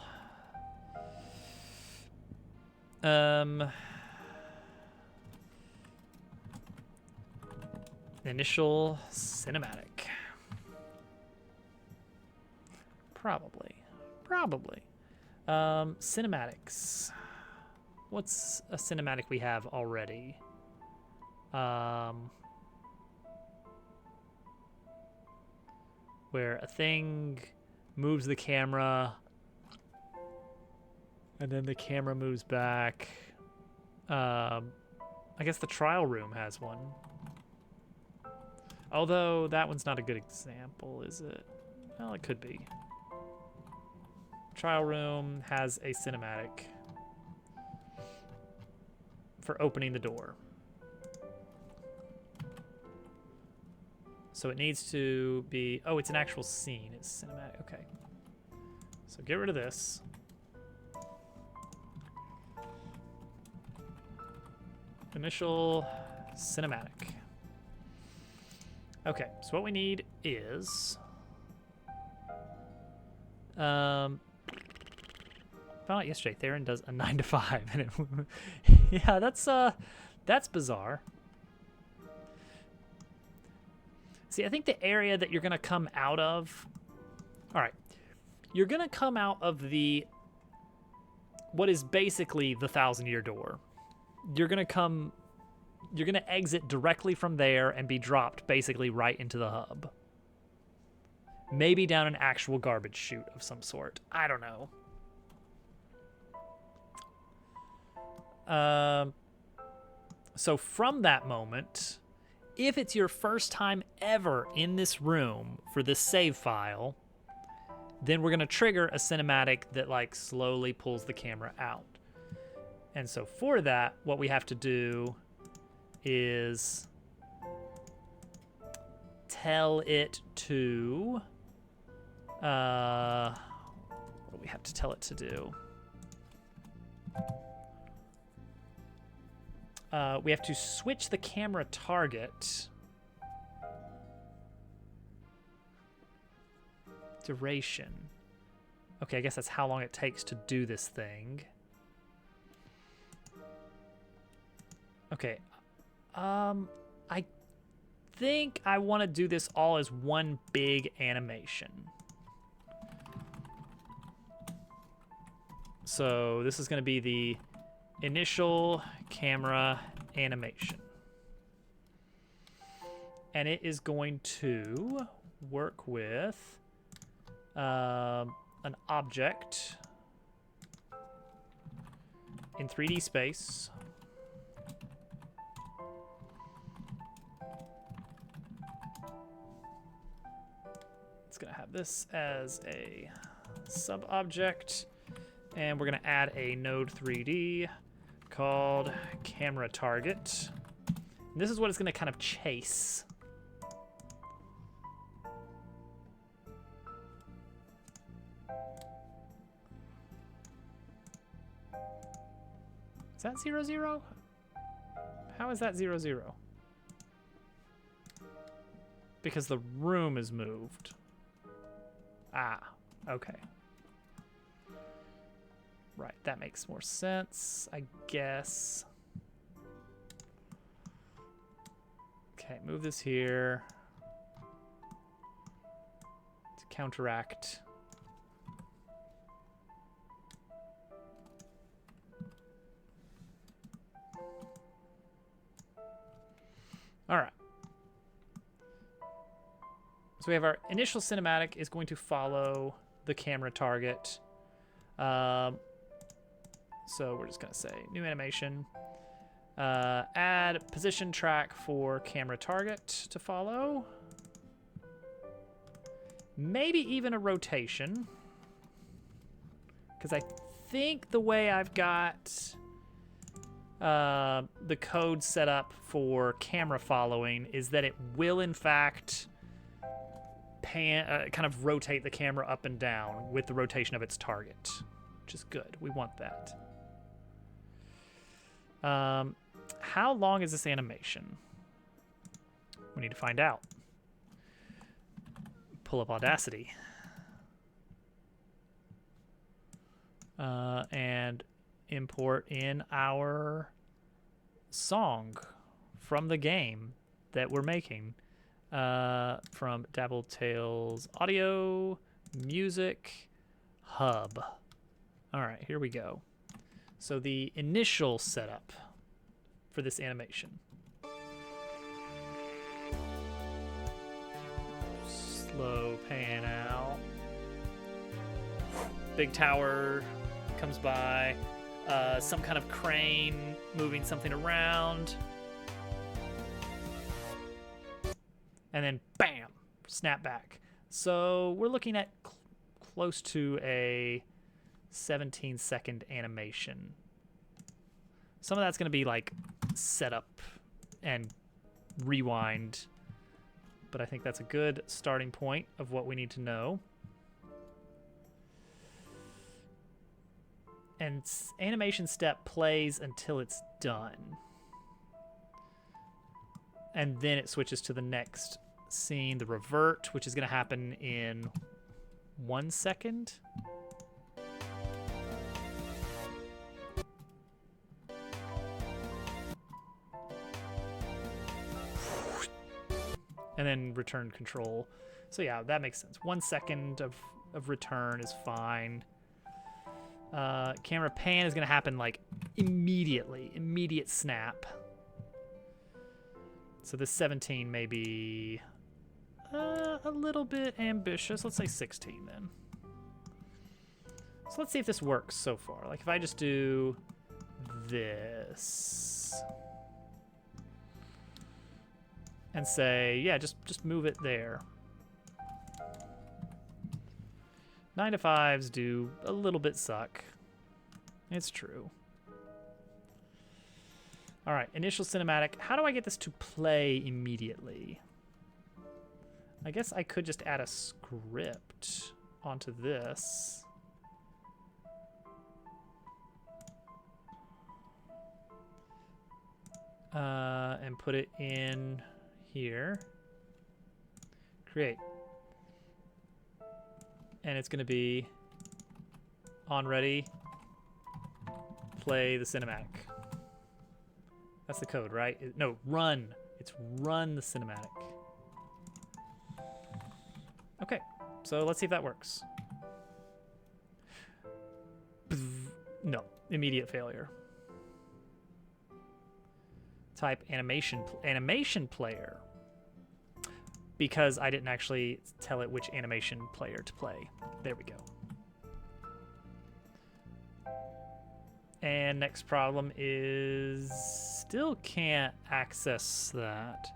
initial cinematic. Probably. Cinematics. What's a cinematic we have already? Where a thing moves the camera and then the camera moves back. I guess the trial room has one. Although that one's not a good example, is it? Well, it could be. Trial room has a cinematic for opening the door. So it needs to be, oh, it's an actual scene. It's cinematic, okay. So get rid of this. Initial cinematic. Okay, so what we need is, found out yesterday, Theron does a 9 to 5. And it, yeah, that's bizarre. See, I think the area that you're going to come out of... All right. You're going to come out of what is basically the 1,000-year door. You're going to exit directly from there and be dropped basically right into the hub. Maybe down an actual garbage chute of some sort. I don't know. So from that moment, if it's your first time ever in this room for this save file, then we're going to trigger a cinematic that like slowly pulls the camera out. And so for that, what we have to do is tell it to, what do we have to tell it to do? We have to switch the camera target. Duration. Okay, I guess that's how long it takes to do this thing. Okay. I think I want to do this all as one big animation. So this is going to be the initial camera animation. And it is going to work with an object in 3D space. It's going to have this as a sub-object, and we're going to add a node 3D called camera target. And this is what it's going to kind of chase. Is that 0, 0? How is that 0, 0? Because the room is moved. Ah, okay. Right, that makes more sense, I guess. Okay, move this here to counteract. All right. So we have our initial cinematic is going to follow the camera target. So we're just going to say new animation. Add position track for camera target to follow. Maybe even a rotation. Because I think the way I've got the code set up for camera following is that it will in fact kind of rotate the camera up and down with the rotation of its target, which is good. We want that. How long is this animation? We need to find out. Pull up Audacity. And import in our song from the game that we're making. From Dabble Tales Audio Music Hub. All right, here we go. So the initial setup for this animation. Slow pan out. Big tower comes by. Some kind of crane moving something around. And then bam, snap back. So we're looking at close to a 17-second animation. Some of that's going to be like setup and rewind, but I think that's a good starting point of what we need to know. And animation step plays until it's done. And then it switches to the next scene, the revert, which is going to happen in 1 second. And then return control. So yeah, that makes sense. 1 second of return is fine. Camera pan is going to happen like immediately. Immediate snap. So this 17 may be a little bit ambitious. Let's say 16 then. So let's see if this works so far. Like if I just do this and say, yeah, just move it there. 9 to 5s do a little bit suck. It's true. All right, initial cinematic. How do I get this to play immediately? I guess I could just add a script onto this. And put it in here. Create. And it's going to be on ready, play the cinematic. That's the code, right? No, run. It's run the cinematic. Okay, so let's see if that works. No, immediate failure. Type animation player. Because I didn't actually tell it which animation player to play. There we go. And next problem is still can't access that.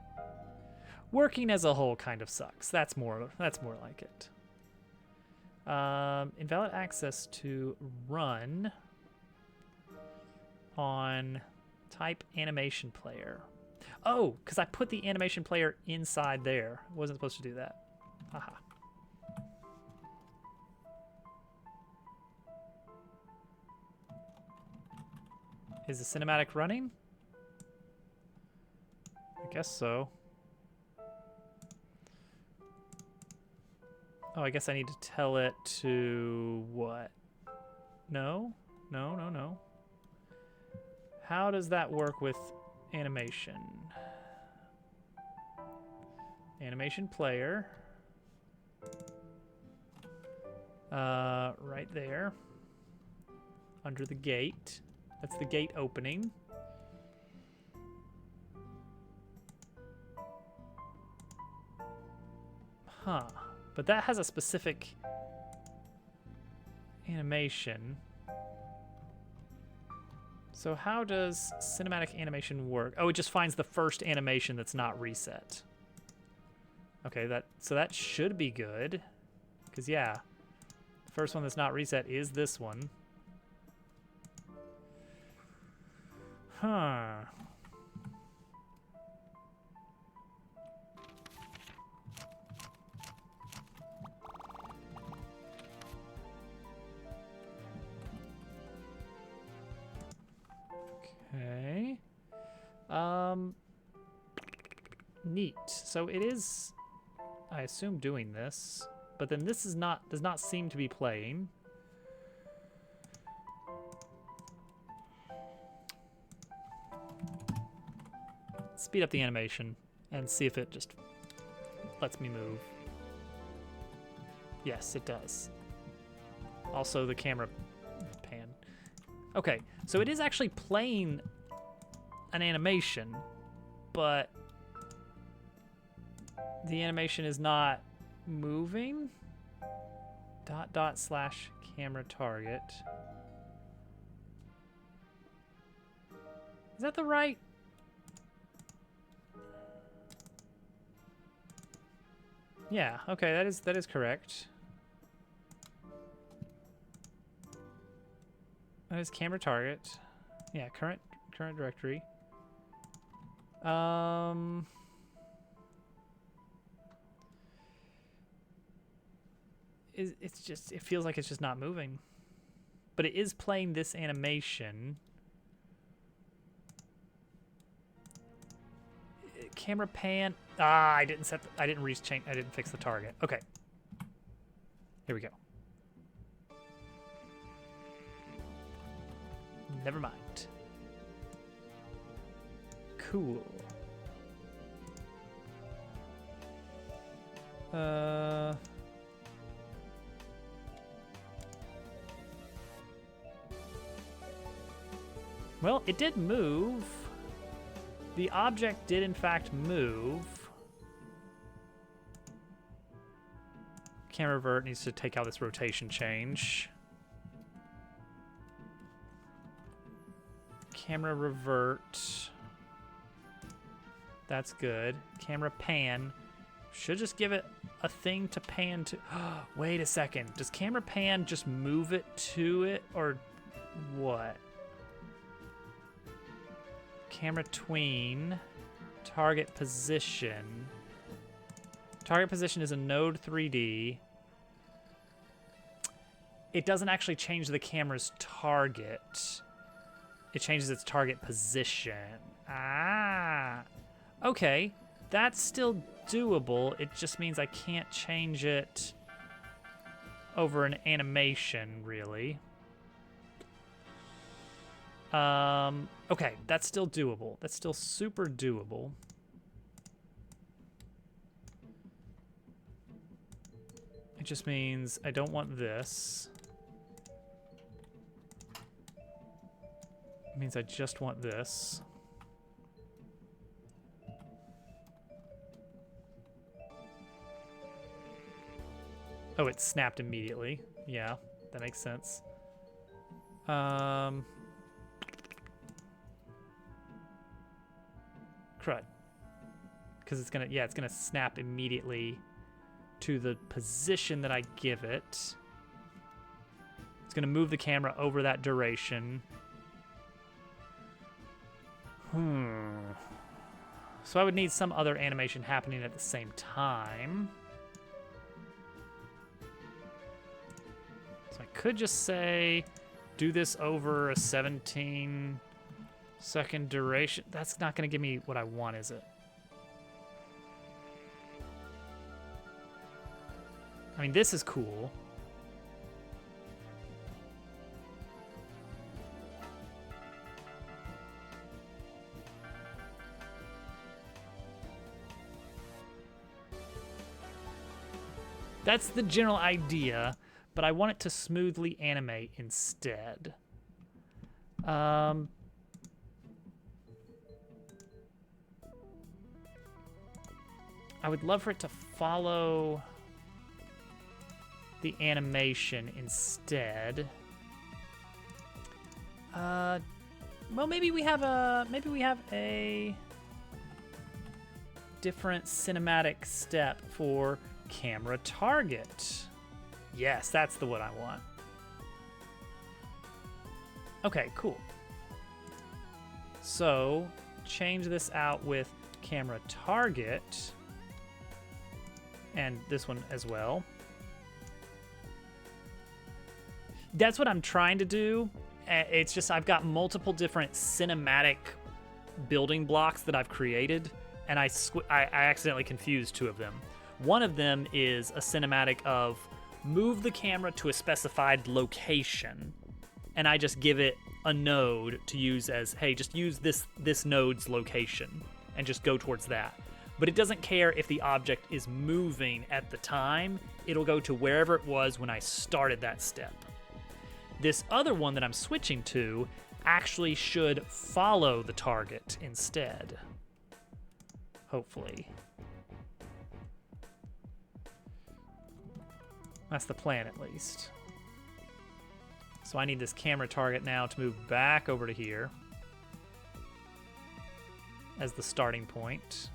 Working as a whole kind of sucks. That's more like it. Invalid access to run on type animation player. Oh, because I put the animation player inside there. Wasn't supposed to do that. Haha. Is the cinematic running? I guess so. Oh, I guess I need to tell it to what? No? No, no, no. How does that work with animation? Animation player. Right there. Under the gate. That's the gate opening. Huh. But that has a specific animation. So how does cinematic animation work? Oh, it just finds the first animation that's not reset. Okay, so that should be good. Because, yeah, the first one that's not reset is this one. Huh. Okay. Neat. So it is, I assume, doing this, but then this is not, does not seem to be playing. Speed up the animation and see if it just lets me move. Yes, it does. Also, the camera pan. Okay, so it is actually playing an animation, but the animation is not moving. / camera target. Is that the right? Yeah, okay, that is correct. That is camera target. Yeah, current directory. It's just, it feels like it's just not moving. But it is playing this animation. Camera pan. Ah, I didn't fix the target. Okay. Here we go. Never mind. Cool. Well, it did move. The object did in fact move. Camera revert needs to take out this rotation change. Camera revert. That's good. Camera pan. Should just give it a thing to pan to. Wait a second. Does camera pan just move it to it or what? Camera tween. Target position. Target position is a node 3D. It doesn't actually change the camera's target. It changes its target position. Ah. Okay. That's still doable. It just means I can't change it over an animation, really. Okay, that's still doable. That's still super doable. It just means I don't want this. It means I just want this. Oh, it snapped immediately. Yeah, that makes sense. Crud. Because it's gonna snap immediately to the position that I give it. It's gonna move the camera over that duration. So I would need some other animation happening at the same time. So I could just say, do this over a 17-second duration. That's not gonna give me what I want, is it? I mean, this is cool. That's the general idea, but I want it to smoothly animate instead. I would love for it to follow the animation instead. Well, maybe we have a different cinematic step for camera target. Yes, that's the one I want. Okay, cool. So change this out with camera target and this one as well. That's what I'm trying to do. It's just I've got multiple different cinematic building blocks that I've created and I accidentally confused two of them. One of them is a cinematic of move the camera to a specified location, and I just give it a node to use as, hey, just use this node's location and just go towards that. But it doesn't care if the object is moving at the time. It'll go to wherever it was when I started that step. This other one that I'm switching to actually should follow the target instead. Hopefully. That's the plan, at least. So I need this camera target now to move back over to here as the starting point.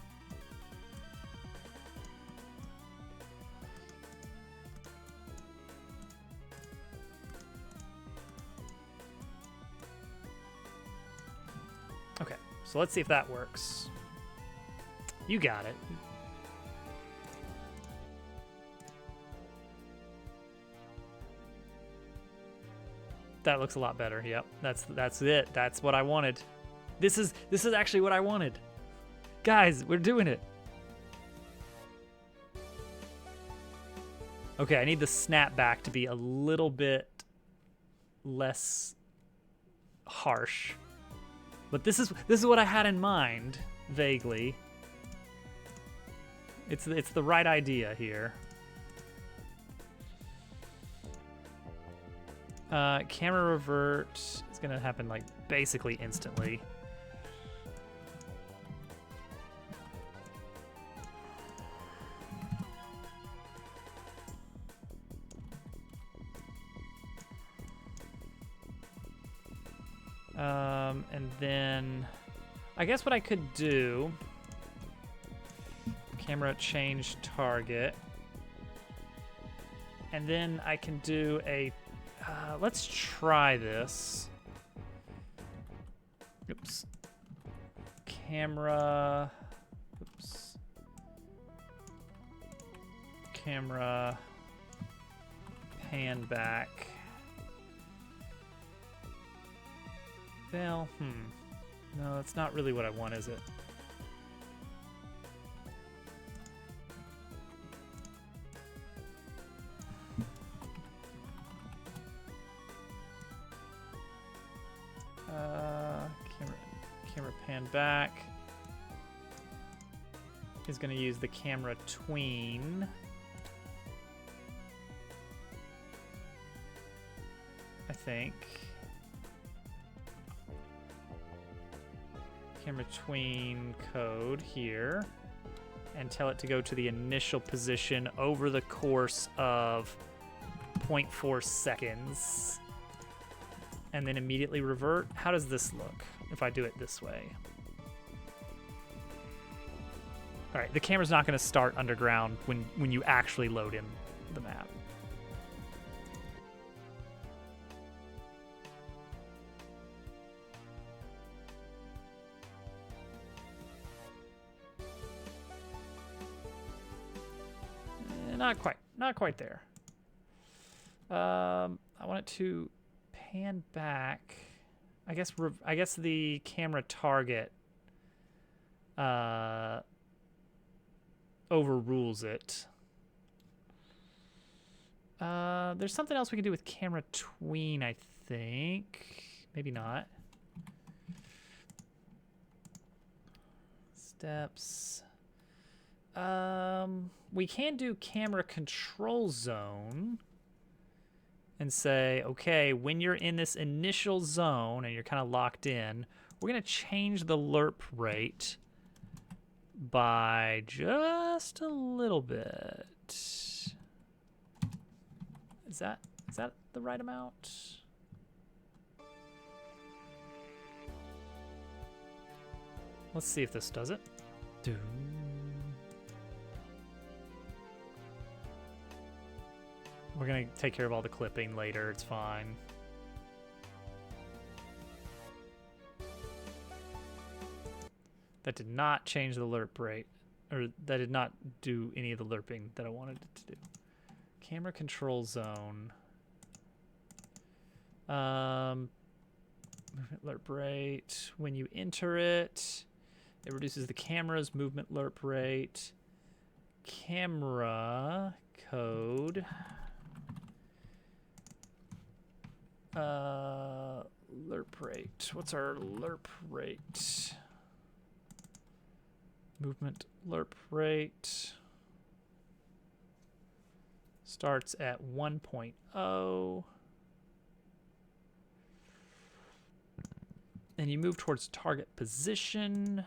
Okay, so let's see if that works. You got it. That looks a lot better. Yep, that's it. That's what I wanted. This is actually what I wanted. Guys, we're doing it. Okay, I need the snapback to be a little bit less harsh. But this is what I had in mind, vaguely. It's the right idea here. Camera revert is gonna happen like basically instantly. And then I guess what I could do, camera change target, and then I can do a let's try this. Oops. Camera. Oops. Camera. Pan back. Well, no, that's not really what I want, is it? Camera pan back is going to use the camera tween. I think. Camera tween code here, and tell it to go to the initial position over the course of 0.4 seconds. And then immediately revert. How does this look if I do it this way? All right, the camera's not going to start underground when you actually load in the map. Not quite there. I want it to pan back. I guess the camera target overrules it. There's something else we can do with camera tween, I think. Maybe not. Steps. We can do camera control zone and say, okay, when you're in this initial zone and you're kind of locked in, we're going to change the lerp rate by just a little bit. Is that the right amount? Let's see if this does it. We're going to take care of all the clipping later. It's fine. That did not change the lerp rate, or that did not do any of the lerping that I wanted it to do. Camera control zone. Movement lerp rate. When you enter it, It reduces the camera's movement lerp rate. Camera code. Lerp rate. What's our lerp rate? Movement lerp rate starts at 1.0. And you move towards target position.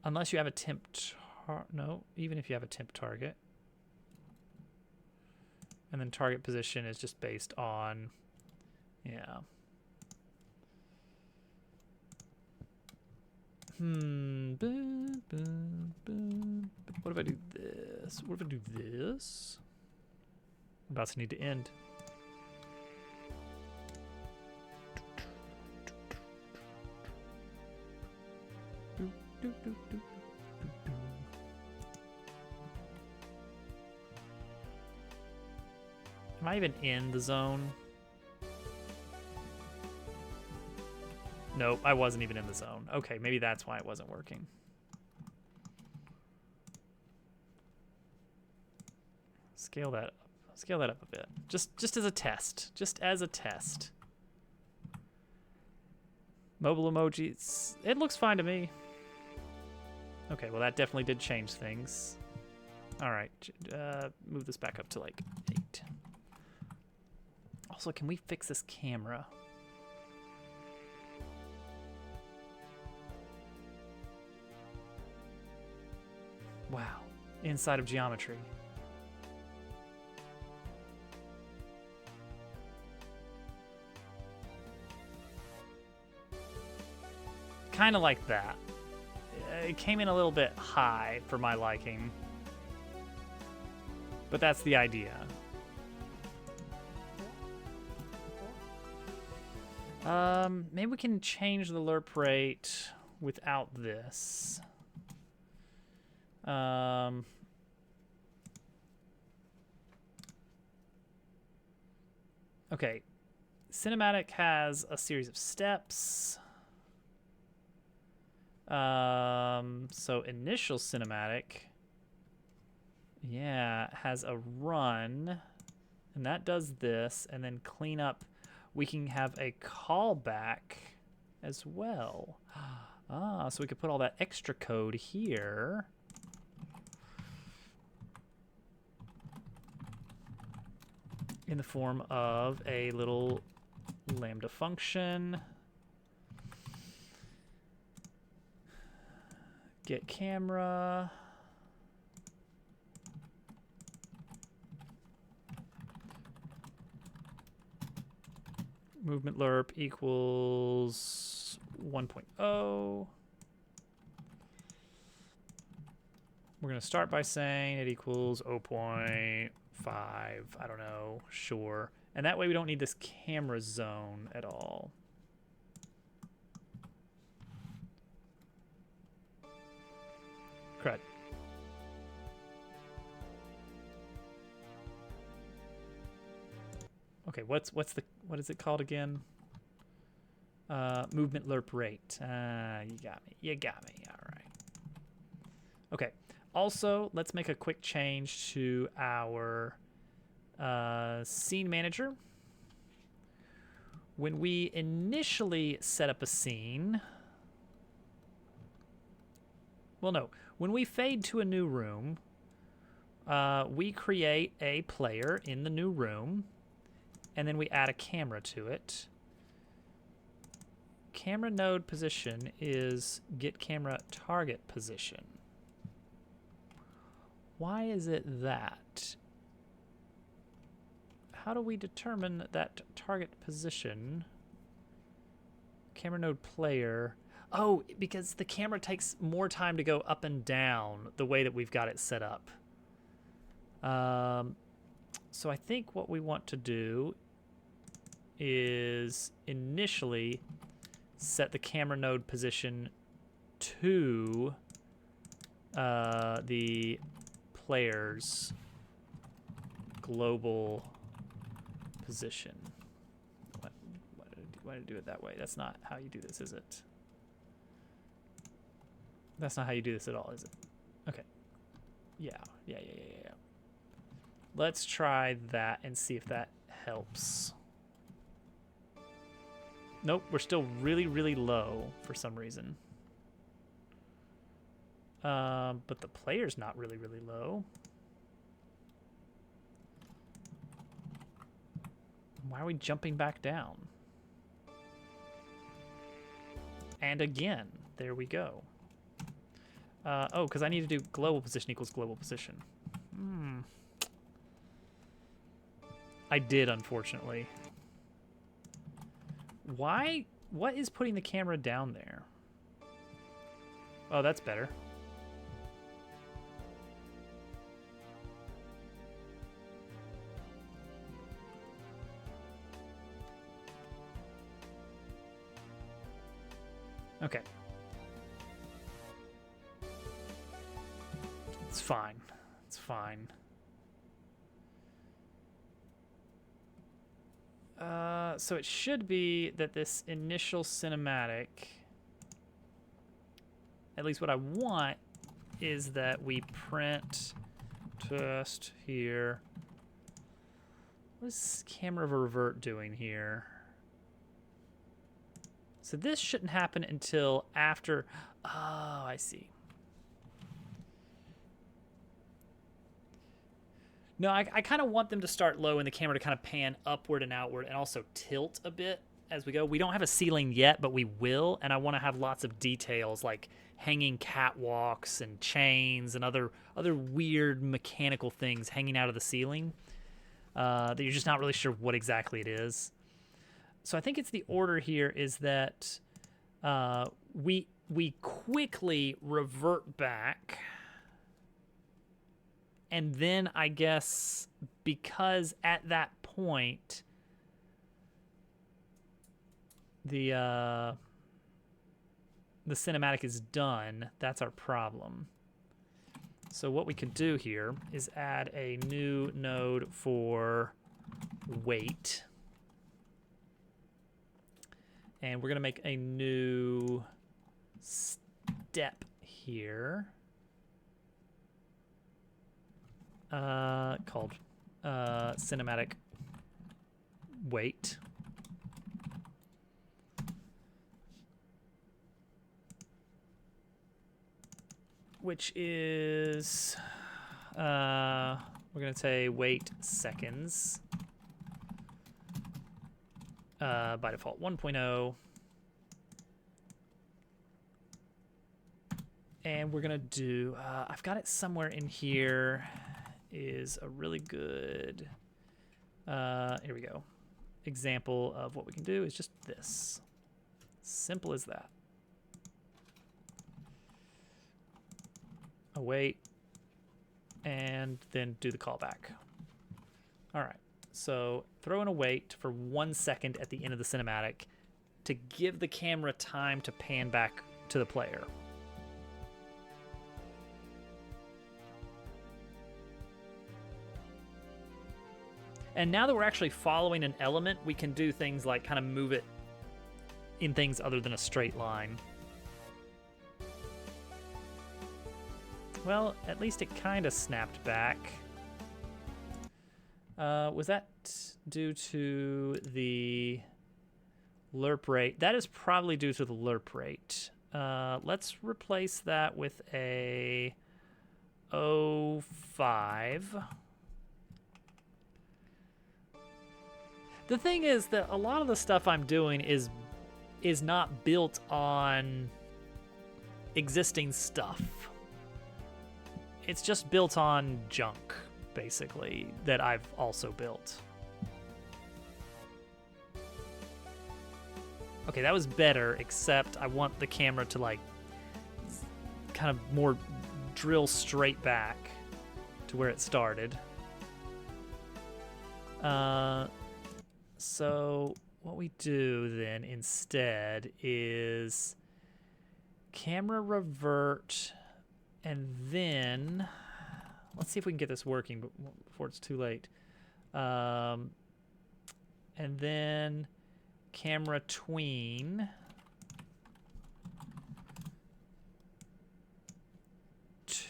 Unless you have a temp no, even if you have a temp target. And then target position is just based on, yeah. What if I do this? What if I do this? I'm about to need to end. Am I even in the zone? Nope, I wasn't even in the zone. Okay, maybe that's why it wasn't working. Scale that up. Scale that up a bit. Just as a test. Just as a test. Mobile emojis. It looks fine to me. Okay, well that definitely did change things. All right, move this back up to like 8. Also, can we fix this camera? Wow, inside of geometry. Kind of like that. It came in a little bit high for my liking, but that's the idea. Maybe we can change the lerp rate without this. Okay, cinematic has a series of steps. So initial cinematic, yeah, has a run, and that does this, and then cleanup, we can have a callback as well. Ah, so we could put all that extra code here. In the form of a little lambda function. Get camera. Movement lerp equals 1.0. We're going to start by saying it equals 0.5. I don't know. Sure. And that way we don't need this camera zone at all. Crud. Okay, what is it called again? Movement lerp rate. You got me. You got me. All right. Okay. Also, let's make a quick change to our scene manager. When we initially set up a scene, well, no. When we fade to a new room, we create a player in the new room, and then we add a camera to it. Camera node position is get camera target position. Why is it that? How do we determine that target position? Camera node player. Oh, because the camera takes more time to go up and down the way that we've got it set up. So I think what we want to do is initially set the camera node position to the player's global position. Why did I do it that way? That's not how you do this, is it? That's not how you do this at all, is it? Okay. Yeah. Let's try that and see if that helps. Nope, we're still really, really low for some reason. But the player's not really, really low. Why are we jumping back down? And again, there we go. Oh, because I need to do global position equals global position. I did, unfortunately. Why? What is putting the camera down there? Oh, that's better. Okay. It's fine. It's fine. So it should be that this initial cinematic, at least what I want, is that we print test here. What is camera revert doing here? So this shouldn't happen until after. Oh, I see. No, I kind of want them to start low and the camera to kind of pan upward and outward and also tilt a bit as we go. We don't have a ceiling yet, but we will, and I want to have lots of details like hanging catwalks and chains and other weird mechanical things hanging out of the ceiling that you're just not really sure what exactly it is. So I think it's the order here is that we quickly revert back. And then I guess because at that point the cinematic is done, that's our problem. So what we could do here is add a new node for wait. And we're going to make a new step here. Called cinematic wait. Which is, we're going to say wait seconds. By default 1.0. And we're going to do, I've got it somewhere in here. Is a really good, here we go, example of what we can do is just this. Simple as that. Await, and then do the callback. All right, so throw in a wait for 1 second at the end of the cinematic to give the camera time to pan back to the player. And now that we're actually following an element, we can do things like kind of move it in things other than a straight line. Well, at least it kind of snapped back. Was that due to the lerp rate? That is probably due to the lerp rate. Let's replace that with a 05. The thing is that a lot of the stuff I'm doing is not built on existing stuff. It's just built on junk, basically, that I've also built. Okay, that was better, except I want the camera to like kind of more drill straight back to where it started. So what we do then instead is camera revert, and then let's see if we can get this working before it's too late. And then camera tween.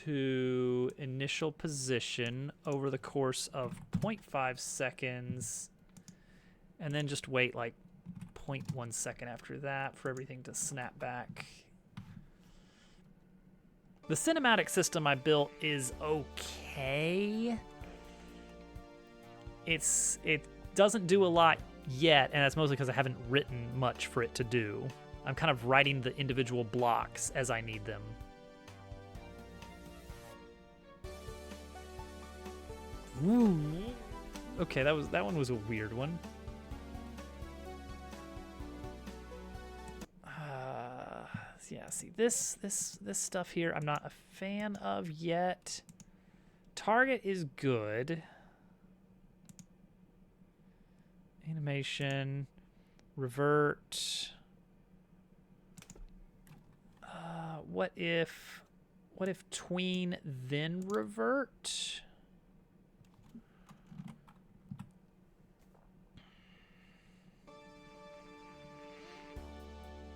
to initial position over the course of 0.5 seconds, and then just wait like 0.1 second after that for everything to snap back. The cinematic system I built is okay. It doesn't do a lot yet, and that's mostly because I haven't written much for it to do. I'm kind of writing the individual blocks as I need them. Ooh. Okay, that one was a weird one. Yeah, see this stuff here I'm not a fan of yet. Target is good. Animation, revert. What if tween then revert?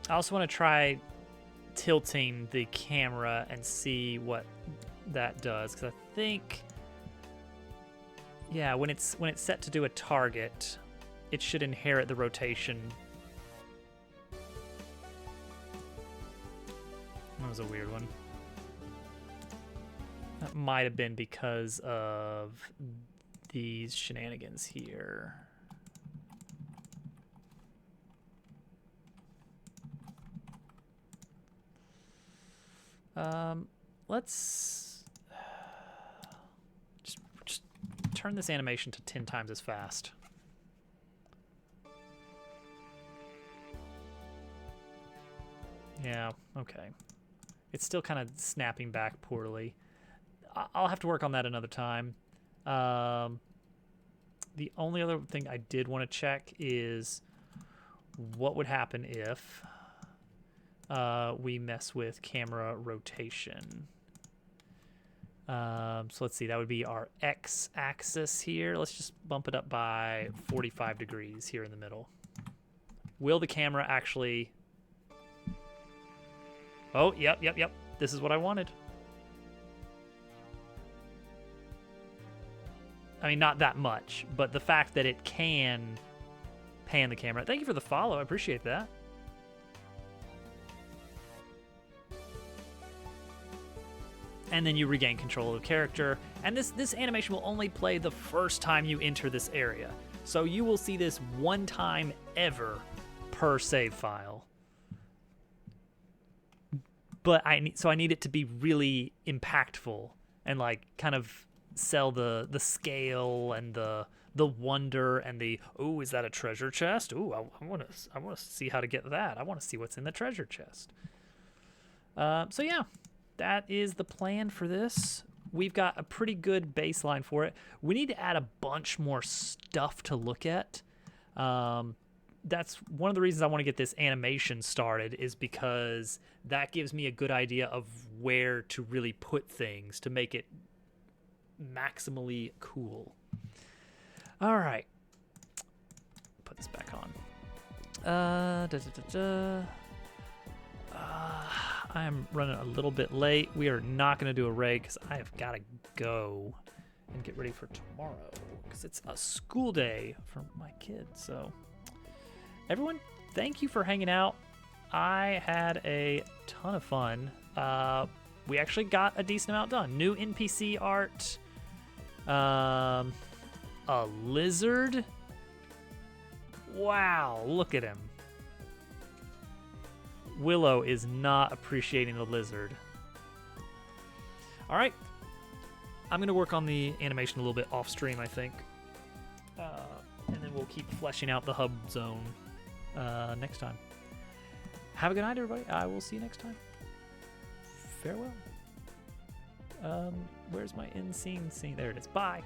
I also want to try tilting the camera and see what that does, because I think, yeah, when it's set to do a target, it should inherit the rotation. That was a weird one. That might have been because of these shenanigans here. Let's just turn this animation to 10 times as fast. Yeah, okay. It's still kind of snapping back poorly. I'll have to work on that another time. The only other thing I did want to check is what would happen if we mess with camera rotation. So let's see, that would be our x-axis here. Let's just bump it up by 45 degrees here in the middle. Will the camera actually... Oh, yep. This is what I wanted. I mean, not that much, but the fact that it can pan the camera. Thank you for the follow. I appreciate that. And then you regain control of the character. And this animation will only play the first time you enter this area. So you will see this one time ever per save file. But I need it to be really impactful and like kind of sell the scale and the wonder and the, oh, is that a treasure chest? Ooh, I want to see how to get that. I want to see what's in the treasure chest. So yeah, that is the plan for this. We've got a pretty good baseline for it. We need to add a bunch more stuff to look at. That's one of the reasons I want to get this animation started, is because that gives me a good idea of where to really put things to make it maximally cool. All right. Put this back on. I am running a little bit late. We are not going to do a raid because I have got to go and get ready for tomorrow because it's a school day for my kids. So everyone, thank you for hanging out. I had a ton of fun. We actually got a decent amount done. New NPC art. A lizard. Wow, look at him. Willow is not appreciating the lizard. All right. I'm going to work on the animation a little bit off stream, I think. And then we'll keep fleshing out the hub zone next time. Have a good night, everybody. I will see you next time. Farewell. Where's my in-scene scene? There it is. Bye.